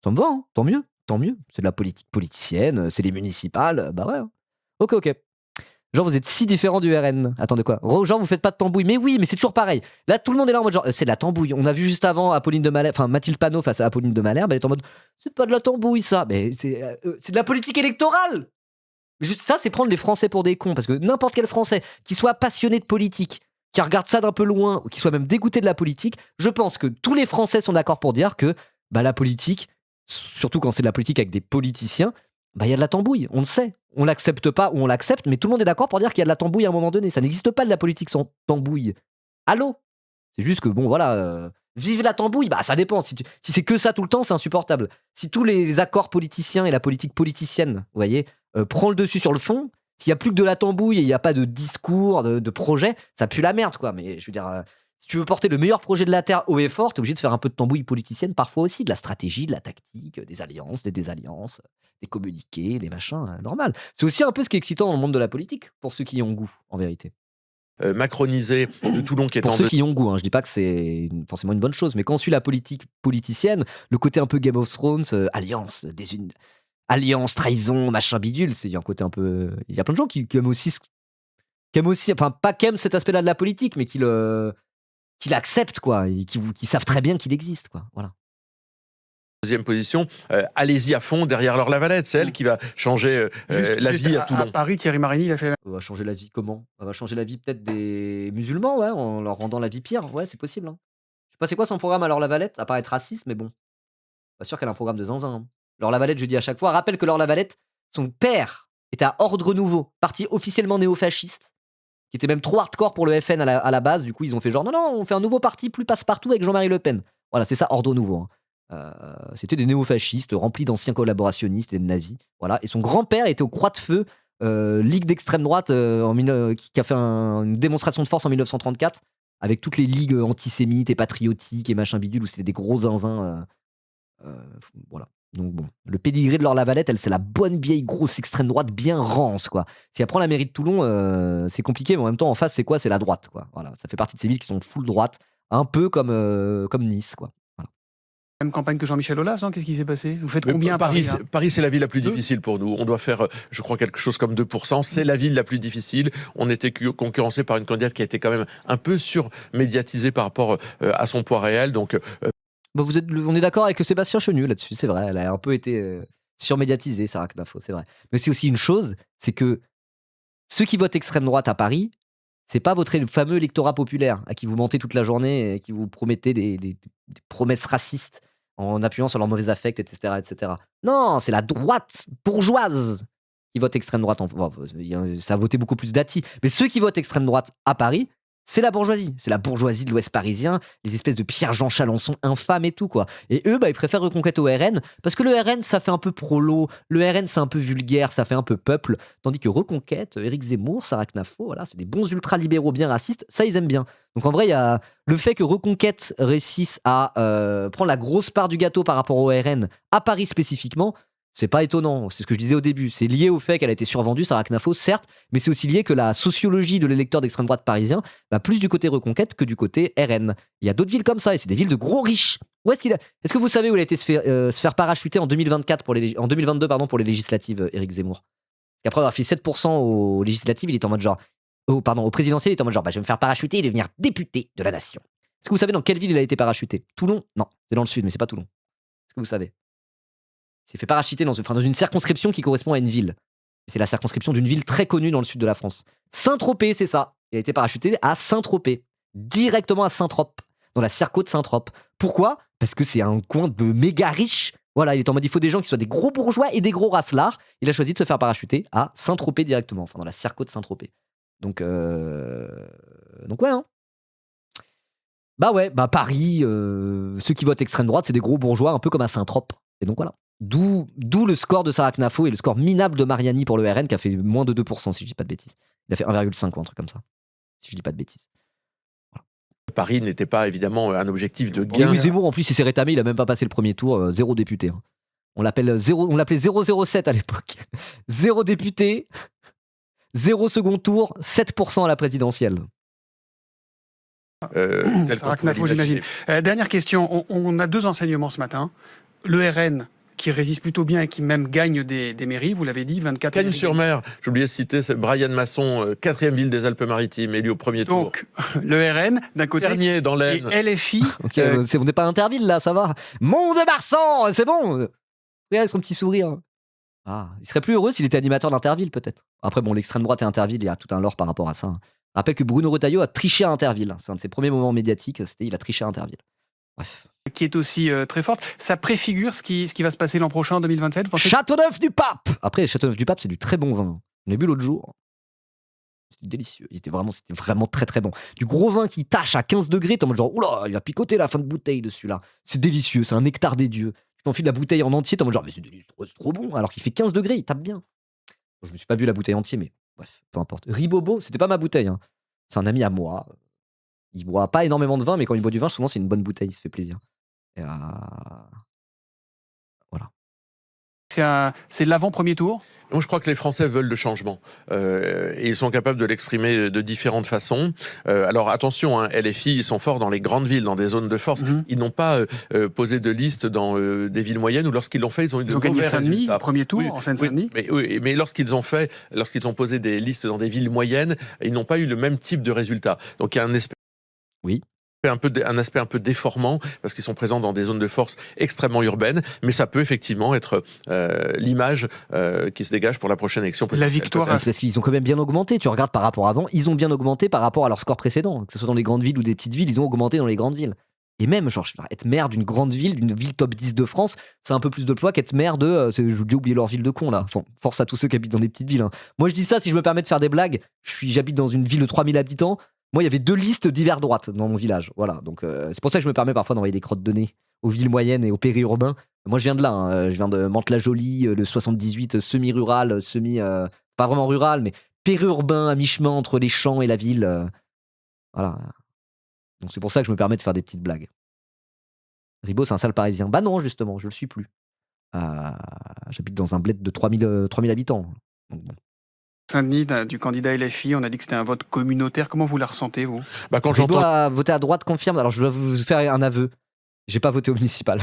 Ça me va, hein, tant mieux. C'est de la politique politicienne, c'est les municipales, bah ouais. Ok. Genre, vous êtes si différents du RN. Attendez quoi? Genre, vous faites pas de tambouille. Mais oui, mais c'est toujours pareil. Là, tout le monde est là en mode genre, c'est de la tambouille. On a vu juste avant Mathilde Panot face à Apolline de Malherbe, elle est en mode, c'est pas de la tambouille ça. Mais c'est de la politique électorale. Juste ça, c'est prendre les Français pour des cons. Parce que n'importe quel Français qui soit passionné de politique, qui regarde ça d'un peu loin, ou qui soit même dégoûté de la politique, je pense que tous les Français sont d'accord pour dire que la politique, surtout quand c'est de la politique avec des politiciens, il y a de la tambouille, on le sait. On l'accepte pas ou on l'accepte, mais tout le monde est d'accord pour dire qu'il y a de la tambouille à un moment donné. Ça n'existe pas de la politique sans tambouille. Allô? C'est juste que, vive la tambouille, ça dépend. Si c'est que ça tout le temps, c'est insupportable. Si tous les accords politiciens et la politique politicienne, vous voyez, prend le dessus sur le fond, s'il y a plus que de la tambouille et il n'y a pas de discours, de projet, ça pue la merde, quoi. Mais je veux dire, si tu veux porter le meilleur projet de la Terre haut et fort, t'es obligé de faire un peu de tambouille politicienne parfois aussi, de la stratégie, de la tactique, des alliances, des désalliances, des communiqués, des machins, normal. C'est aussi un peu ce qui est excitant dans le monde de la politique, pour ceux qui y ont goût, en vérité. Macronisé de Toulon qui est pour ceux qui y ont goût, je dis pas que c'est forcément une bonne chose, mais quand on suit la politique politicienne, le côté un peu Game of Thrones, alliance, trahison, machin bidule, il y a un côté un peu... Il y a plein de gens qui aiment aussi... Enfin, pas qui aiment cet aspect-là de la politique, mais qui l'acceptent, quoi, et qui savent très bien qu'il existe, quoi. Voilà. Deuxième position, allez-y à fond derrière Laure Lavalette, c'est elle qui va changer la vie à Toulon. À Paris, Thierry Marini, il a fait... On va changer la vie comment? On va changer la vie peut-être des musulmans, ouais, en leur rendant la vie pire, ouais, c'est possible. Hein. Je sais pas c'est quoi son programme à Laure Lavalette, à part être raciste, mais bon, pas sûr qu'elle a un programme de zinzin. Hein. Laure Lavalette, je dis à chaque fois, rappelle que Laure Lavalette, son père était à Ordre Nouveau, parti officiellement néo-fasciste, qui était même trop hardcore pour le FN à la base, du coup ils ont fait genre, non, on fait un nouveau parti plus passe-partout avec Jean-Marie Le Pen. Voilà, c'est ça, Ordre Nouveau. Hein. C'était des néo-fascistes remplis d'anciens collaborationnistes et de nazis. Voilà. Et son grand-père était au Croix de Feu, ligue d'extrême droite qui a fait une démonstration de force en 1934 avec toutes les ligues antisémites et patriotiques et machin bidule où c'était des gros zinzins. Voilà. Donc bon, le pédigré de Laure Lavalette, elle, c'est la bonne vieille grosse extrême droite bien rance, quoi. Si elle prend la mairie de Toulon, c'est compliqué, mais en même temps, en face, c'est quoi? C'est la droite, quoi. Voilà. Ça fait partie de ces villes qui sont full droite, un peu comme Nice, quoi. Même campagne que Jean-Michel Aulas, non? Qu'est-ce qui s'est passé? Vous faites combien à Paris? Paris, c'est la ville la plus difficile pour nous. On doit faire, je crois, quelque chose comme 2%. C'est la ville la plus difficile. On était concurrencé par une candidate qui a été quand même un peu surmédiatisée par rapport à son poids réel. Donc, on est d'accord avec Sébastien Chenu là-dessus, c'est vrai. Elle a un peu été surmédiatisée, Sarah Knafo, c'est vrai. Mais c'est aussi une chose, c'est que ceux qui votent extrême droite à Paris, c'est pas votre fameux électorat populaire à qui vous mentez toute la journée et qui vous promettez des promesses racistes en appuyant sur leurs mauvais affects, etc., etc. Non, c'est la droite bourgeoise qui vote extrême droite. Ça a voté beaucoup plus d'Ati. Mais ceux qui votent extrême droite à Paris, c'est la bourgeoisie. C'est la bourgeoisie de l'Ouest parisien, les espèces de Pierre-Jean Chalençon infâmes et tout, quoi. Et eux, ils préfèrent Reconquête au RN, parce que le RN, ça fait un peu prolo, le RN, c'est un peu vulgaire, ça fait un peu peuple, tandis que Reconquête, Éric Zemmour, Sarah Knafo, voilà, c'est des bons ultra-libéraux bien racistes, ça, ils aiment bien. Donc en vrai, il y a le fait que Reconquête réussisse à prendre la grosse part du gâteau par rapport au RN, à Paris spécifiquement, c'est pas étonnant, c'est ce que je disais au début. C'est lié au fait qu'elle a été survendue, Sarah Knafo, certes, mais c'est aussi lié que la sociologie de l'électeur d'extrême droite parisien va plus du côté Reconquête que du côté RN. Il y a d'autres villes comme ça, et c'est des villes de gros riches. Est-ce que vous savez où il a été se faire parachuter en 2022 pour les législatives, Éric Zemmour? Après avoir fait 7% aux législatives, il est en mode genre... au présidentiel, il est en mode genre, je vais me faire parachuter et devenir député de la nation. Est-ce que vous savez dans quelle ville il a été parachuté? Toulon? Non, c'est dans le sud, mais c'est pas Toulon. Est-ce que vous savez? Il s'est fait parachuter dans une circonscription qui correspond à une ville. C'est la circonscription d'une ville très connue dans le sud de la France. Saint-Tropez, c'est ça. Il a été parachuté à Saint-Tropez. Directement à Saint-Trope, dans la circo de Saint-Trope. Pourquoi? Parce que c'est un coin de méga riches. Voilà, il est en mode, il faut des gens qui soient des gros bourgeois et des gros racelards. Il a choisi de se faire parachuter à Saint-Tropez directement, enfin dans la circo de Saint-Tropez. Donc ouais, hein. Paris, ceux qui votent extrême droite, c'est des gros bourgeois, un peu comme à Saint-Trope. Et donc voilà. D'où le score de Sarah Knafo et le score minable de Mariani pour le RN qui a fait moins de 2%, si je dis pas de bêtises. Il a fait 1,5 ou un truc comme ça, si je dis pas de bêtises. Voilà. Paris n'était pas évidemment un objectif de gain. Oui, Zemmour, en plus, il s'est rétamé, il a même pas passé le premier tour, 0 député. Hein. On l'appelait 007 à l'époque. 0 député, 0 second tour, 7% à la présidentielle. Sarah Knafo, j'imagine. Dernière question, on a 2 enseignements ce matin. Le RN qui résiste plutôt bien et qui même gagne des mairies, vous l'avez dit, 24. Cagnes-sur-Mer, j'ai oublié de citer, c'est Brian Masson, 4e ville des Alpes-Maritimes, élu au premier tour. Donc, le RN, d'un côté, Ternier dans l'Aisne. et LFI. Ok, on n'est pas à Interville là, ça va. Mont-de-Marsan, c'est bon. Regardez son petit sourire. Ah, il serait plus heureux s'il était animateur d'Interville, peut-être. Après, bon, l'extrême droite et Interville, il y a tout un lore par rapport à ça. Je rappelle que Bruno Retailleau a triché à Interville. C'est un de ses premiers moments médiatiques, il a triché à Interville. Bref. Qui est aussi très forte. Ça préfigure ce qui va se passer l'an prochain, en 2027. Châteauneuf-du-Pape. Après, Châteauneuf-du-Pape, c'est du très bon vin. On l'a bu l'autre jour. C'était délicieux. C'était vraiment très très bon. Du gros vin qui tâche à 15 degrés, t'es en mode genre, oula, il a picoté la fin de bouteille dessus là. C'est délicieux, c'est un nectar des dieux. Tu t'enfiles la bouteille en entier, t'es en mode genre, mais c'est trop bon. Alors qu'il fait 15 degrés, il tape bien. Je me suis pas bu la bouteille entière, mais bref, peu importe. Ribobo, c'était pas ma bouteille. Hein. C'est un ami à moi. Il boit pas énormément de vin, mais quand il boit du vin, souvent c'est une bonne bouteille, il se fait plaisir. Et voilà. C'est l'avant-premier tour. Moi, je crois que les Français veulent le changement et ils sont capables de l'exprimer de différentes façons. Alors attention, hein, LFI, ils sont forts dans les grandes villes, dans des zones de force. Ils n'ont pas posé de liste dans des villes moyennes, ou lorsqu'ils l'ont fait, ils ont eu de mauvais résultats. Premier tour, en Seine-Saint-Denis. Mais lorsqu'ils ont posé des listes dans des villes moyennes, ils n'ont pas eu le même type de résultats. Donc il y a un aspect un peu déformant, parce qu'ils sont présents dans des zones de force extrêmement urbaines, mais ça peut effectivement être l'image qui se dégage pour la prochaine élection. La victoire. C'est parce qu'ils ont quand même bien augmenté. Tu regardes par rapport à avant, ils ont bien augmenté par rapport à leur score précédent. Que ce soit dans les grandes villes ou des petites villes, ils ont augmenté dans les grandes villes. Et même, genre, être maire d'une grande ville, d'une ville top 10 de France, c'est un peu plus de poids qu'être maire de... j'ai oublié leur ville de con, là. Enfin, force à tous ceux qui habitent dans des petites villes. Hein. Moi, je dis ça, si je me permets de faire des blagues, j'habite dans une ville de 3000 habitants. Moi, il y avait 2 listes d'hiver droite dans mon village. Voilà, donc c'est pour ça que je me permets parfois d'envoyer des crottes de nez aux villes moyennes et aux périurbains. Moi, je viens de là. Hein. Je viens de Mantes-la-Jolie, le 78, semi-rural, pas vraiment rural, mais périurbain à mi-chemin entre les champs et la ville. Voilà. Donc c'est pour ça que je me permets de faire des petites blagues. Ribot, c'est un sale parisien. Bah non, justement, je le suis plus. J'habite dans un bled de 3000 habitants. Donc, bon. Saint-Denis, du candidat LFI, on a dit que c'était un vote communautaire. Comment vous la ressentez, vous ? Quand Ribot a voté à droite, confirme. Alors je dois vous faire un aveu. J'ai pas voté au municipal.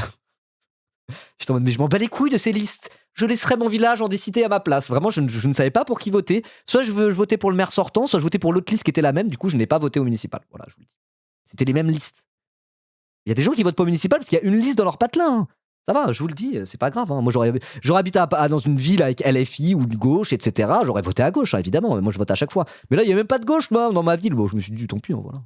J'étais en mode, mais je m'en bats les couilles de ces listes. Je laisserai mon village en décider à ma place. Vraiment, je ne savais pas pour qui voter. Soit je votais pour le maire sortant, soit je votais pour l'autre liste qui était la même. Du coup, je n'ai pas voté au municipal. Voilà, je vous le dis. C'était les mêmes listes. Il y a des gens qui votent pas au municipal parce qu'il y a une liste dans leur patelin. Hein. Ça va, je vous le dis, c'est pas grave. Hein. Moi, j'aurais habité dans une ville avec LFI ou de gauche, etc. J'aurais voté à gauche, hein, évidemment. Moi, je vote à chaque fois. Mais là, il n'y a même pas de gauche, moi, dans ma ville. Bon, je me suis dit, tant pis, hein, voilà.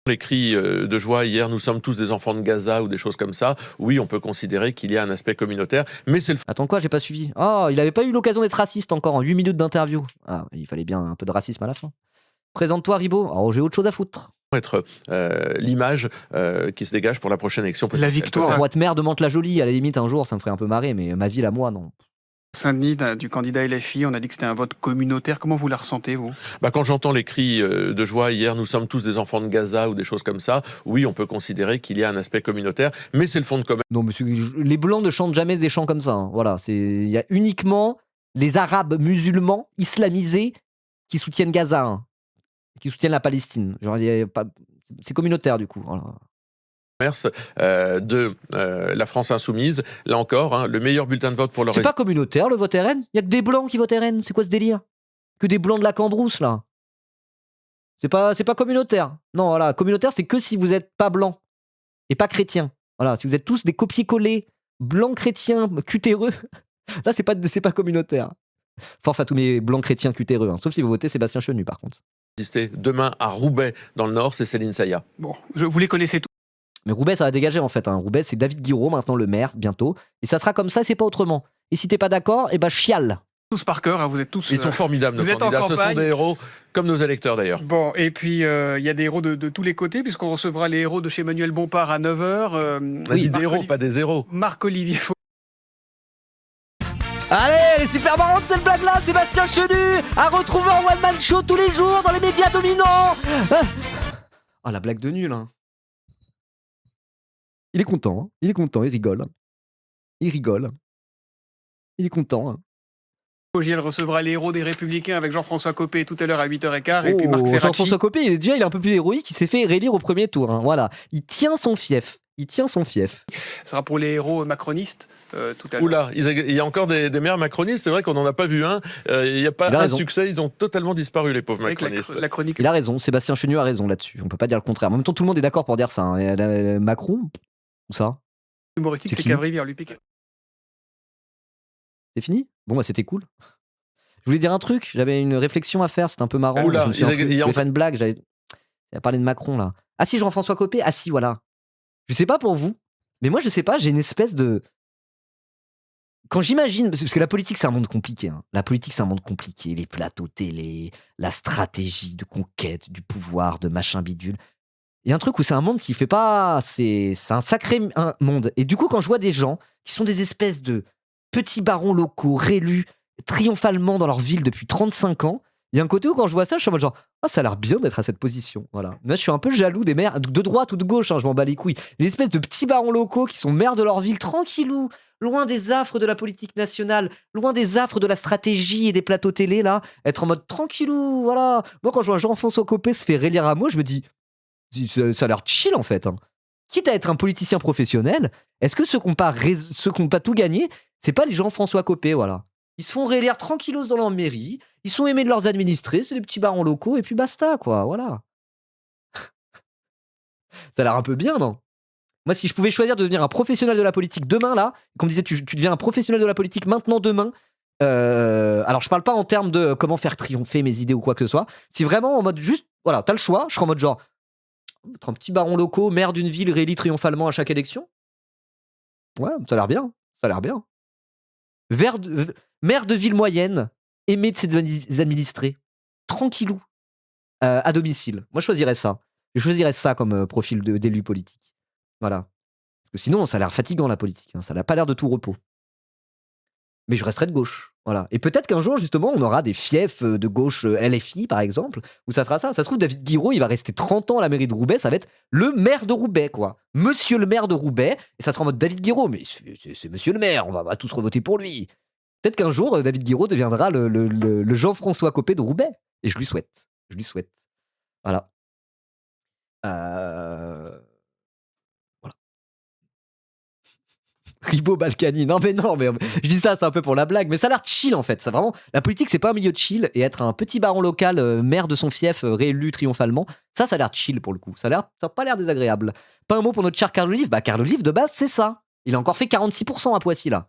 Les cris de joie hier, nous sommes tous des enfants de Gaza ou des choses comme ça. Oui, on peut considérer qu'il y a un aspect communautaire, mais c'est le... Attends quoi, j'ai pas suivi. Oh, il avait pas eu l'occasion d'être raciste encore en 8 minutes d'interview. Ah, il fallait bien un peu de racisme à la fin. Présente-toi, Ribot. Alors, j'ai autre chose à foutre. Être l'image qui se dégage pour la prochaine élection. La victoire. Pour être maire de Mantes-la-Jolie, à la limite, un jour, ça me ferait un peu marrer, mais ma ville à moi, non. Saint-Denis, du candidat LFI, on a dit que c'était un vote communautaire. Comment vous la ressentez, vous ? Quand j'entends les cris de joie hier, nous sommes tous des enfants de Gaza ou des choses comme ça, oui, on peut considérer qu'il y a un aspect communautaire, mais c'est le fond de commerce. Non, monsieur, les Blancs ne chantent jamais des chants comme ça. Hein. Voilà, il y a uniquement les Arabes musulmans islamisés qui soutiennent Gaza, hein, qui soutiennent la Palestine. Genre, c'est communautaire, du coup. Voilà. De la France Insoumise, là encore, hein, le meilleur bulletin de vote pour leur... C'est pas communautaire le vote RN. Il y a que des blancs qui votent RN. C'est quoi ce délire ? Que des blancs de la Cambrousse là. C'est pas communautaire. Non, voilà, communautaire c'est que si vous êtes pas blanc et pas chrétien. Voilà, si vous êtes tous des copier-coller blancs chrétiens cutéreux, là c'est pas communautaire. Force à tous mes blancs chrétiens cutéreux, hein. Sauf si vous votez Sébastien Chenu par contre. Demain à Roubaix dans le Nord, c'est Céline Saïa. Bon, vous les connaissez tous. Mais Roubaix, ça va dégager en fait. Hein. Roubaix, c'est David Guiraud, maintenant le maire, bientôt. Et ça sera comme ça, c'est pas autrement. Et si t'es pas d'accord, chiale. Tous par cœur, hein, vous êtes tous... Ils sont formidables, nos candidats. Ce sont des héros, comme nos électeurs d'ailleurs. Bon, et puis il y a des héros de tous les côtés, puisqu'on recevra les héros de chez Manuel Bompard à 9h. On a dit des héros, pas des zéros. Marc-Olivier Faure. Allez, elle est super marrante cette blague-là. Sébastien Chenu à retrouver en one-man show tous les jours dans les médias dominants. Ah, la blague de nul, hein. Il est content, il rigole. Il est content. Hein. Gilles recevra les héros des Républicains avec Jean-François Copé tout à l'heure à 8h15 et puis Marc Ferracci. Jean-François Copé, il est un peu plus héroïque, il s'est fait réélire au premier tour. Hein. Voilà, il tient son fief. Il tient son fief. Ce sera pour les héros macronistes tout à l'heure. Oula, il y a encore des maires macronistes, c'est vrai qu'on n'en a pas vu un. Il n'y a pas un succès, ils ont totalement disparu, les pauvres macronistes. La chronique... Il a raison, Sébastien Chenu a raison là-dessus. On peut pas dire le contraire. En même temps, tout le monde est d'accord pour dire ça. Hein. Macron, où ça? Humoristique, c'est Cavrivière, lui pique. C'est fini? Bon, bah c'était cool. Je voulais dire un truc, j'avais une réflexion à faire, c'était un peu marrant. Oula, je voulais faire une blague, j'avais parlé de Macron là. Ah si, Jean-François Copé, ah si, voilà. Je sais pas pour vous, mais moi je sais pas, j'ai une espèce de... Quand j'imagine, parce que la politique c'est un monde compliqué, hein. La politique c'est un monde compliqué, les plateaux télé, la stratégie de conquête, du pouvoir, de machin bidule. Il y a un truc où c'est un monde qui fait pas... C'est un sacré monde. Et du coup quand je vois des gens qui sont des espèces de petits barons locaux, réélus, triomphalement dans leur ville depuis 35 ans, il y a un côté où quand je vois ça, je suis en mode genre, ah, ça a l'air bien d'être à cette position. Voilà. Moi, je suis un peu jaloux des maires de droite ou de gauche, hein, je m'en bats les couilles. Une espèce de petits barons locaux qui sont maires de leur ville, tranquillou, loin des affres de la politique nationale, loin des affres de la stratégie et des plateaux télé, là, être en mode tranquillou, voilà. Moi, quand je vois Jean-François Copé se fait rélire à moi, je me dis, ça a l'air chill en fait. Hein. Quitte à être un politicien professionnel, est-ce que ceux qui n'ont pas tout gagné, c'est pas les Jean-François Copé, voilà. Ils se font réélire tranquillos dans leur mairie, ils sont aimés de leurs administrés, c'est des petits barons locaux, et puis basta, quoi, voilà. Ça a l'air un peu bien, non? Moi, si je pouvais choisir de devenir un professionnel de la politique demain, là, qu'on me disait, tu deviens un professionnel de la politique maintenant, demain, alors je parle pas en termes de comment faire triompher mes idées ou quoi que ce soit, si vraiment en mode juste, voilà, t'as le choix, je serais en mode genre, être un petit baron locaux, maire d'une ville réélu triomphalement à chaque élection. Ouais, ça a l'air bien, ça a l'air bien. Maire de ville moyenne, aimé de ses administrés, tranquillou, à domicile. Moi, je choisirais ça. Je choisirais ça comme profil d'élu politique. Voilà. Parce que sinon, ça a l'air fatigant, la politique. Hein. Ça n'a pas l'air de tout repos. Mais je resterai de gauche. Voilà. Et peut-être qu'un jour, justement, on aura des fiefs de gauche LFI, par exemple, où ça sera ça. Ça se trouve, David Guiraud, il va rester 30 ans à la mairie de Roubaix. Ça va être le maire de Roubaix, quoi. Monsieur le maire de Roubaix. Et ça sera en mode David Guiraud. Mais c'est monsieur le maire. On va tous revoter pour lui. Peut-être qu'un jour, David Guiraud deviendra le Jean-François Copé de Roubaix. Et je lui souhaite. Je lui souhaite. Voilà. Voilà. Ribo Balkany. Non, mais je dis ça, c'est un peu pour la blague. Mais ça a l'air chill, en fait. Ça, vraiment, la politique, c'est pas un milieu de chill. Et être un petit baron local, maire de son fief, réélu triomphalement, ça a l'air chill pour le coup. Ça a pas l'air désagréable. Pas un mot pour notre cher Carl Olive. Bah, Carl Olive, de base, c'est ça. Il a encore fait 46% à Poissy, là.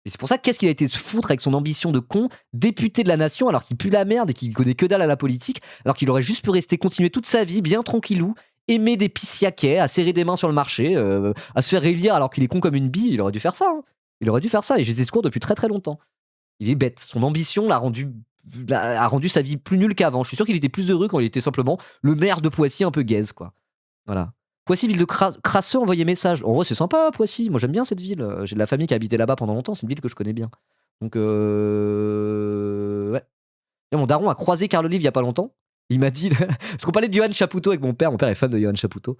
Et c'est pour ça qu'est-ce qu'il a été se foutre avec son ambition de con, député de la nation, alors qu'il pue la merde et qu'il connaît que dalle à la politique, alors qu'il aurait juste pu rester continuer toute sa vie, bien tranquillou, aimer des pissiaquets, à serrer des mains sur le marché, à se faire réélire alors qu'il est con comme une bille. Il aurait dû faire ça. Hein. Il aurait dû faire ça. Et j'ai des discours depuis très très longtemps. Il est bête. Son ambition a rendu sa vie plus nulle qu'avant. Je suis sûr qu'il était plus heureux quand il était simplement le maire de Poissy un peu gaze, quoi. Voilà. Poissy, ville de Crasseux, envoyez message. En vrai, c'est sympa, Poissy. Moi, j'aime bien cette ville. J'ai de la famille qui a habité là-bas pendant longtemps. C'est une ville que je connais bien. Donc, ouais. Et mon daron a croisé Carl Olive il y a pas longtemps. Il m'a dit... Parce qu'on parlait de Johan Chapoutot avec mon père. Mon père est fan de Johan Chapoutot.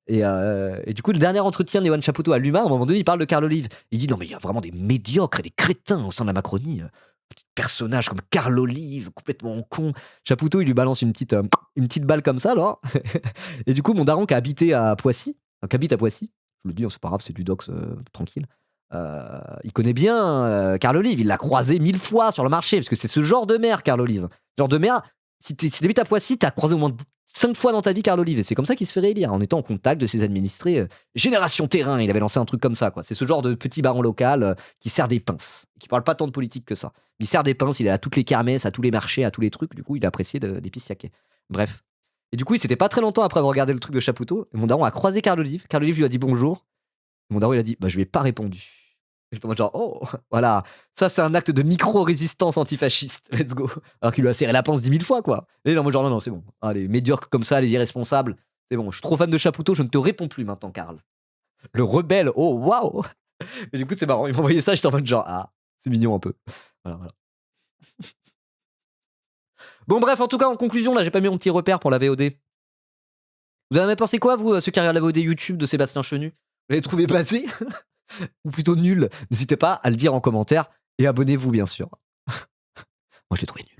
Et du coup, le dernier entretien de Johan Chapoutot à l'UMA, à un moment donné, il parle de Carl Olive. Il dit, non, mais il y a vraiment des médiocres et des crétins au sein de la Macronie. Petit personnage comme Carl Olive, complètement con. Chapoutot, il lui balance une petite balle comme ça, alors. Et du coup, mon daron qui habite à Poissy, je le dis, c'est pas grave, c'est du dox, tranquille. Il connaît bien Carl Olive, il l'a croisé 1000 fois sur le marché, parce que c'est ce genre de maire, Carl Olive. Genre de maire, si t'habites à Poissy, t'as croisé au moins 5 fois dans ta vie Carl Olive, et c'est comme ça qu'il se fait réélire, en étant en contact de ses administrés. Génération Terrain, il avait lancé un truc comme ça, quoi. C'est ce genre de petit baron local qui sert des pinces, qui parle pas tant de politique que ça. Il sert des pinces, il est à toutes les kermesses, à tous les marchés, à tous les trucs, du coup il a apprécié des pissiaquets. Bref. Et du coup, c'était pas très longtemps après avoir regardé le truc de Chapoutot, et mon daron a croisé Carl Olive lui a dit bonjour, et mon daron il a dit, bah je lui ai pas répondu. J'étais en mode genre, oh, voilà, ça c'est un acte de micro-résistance antifasciste, let's go. Alors qu'il lui a serré la panse 10 000 fois, quoi. Et là, en mode genre, non, c'est bon. Allez, médiocre comme ça, les irresponsables, c'est bon. Je suis trop fan de Chapoutot, je ne te réponds plus maintenant, Karl. Le rebelle, oh, waouh. Et du coup, c'est marrant, ils m'ont envoyé ça, j'étais en mode genre, ah, c'est mignon un peu. Voilà. Bon, bref, en tout cas, en conclusion, là, j'ai pas mis mon petit repère pour la VOD. Vous en avez pensé quoi, vous, ceux qui regardent la VOD YouTube de Sébastien Chenu? Vous l'avez trouvé passé ou plutôt nul? N'hésitez pas à le dire en commentaire et abonnez-vous, bien sûr. Moi, je l'ai trouvé nul.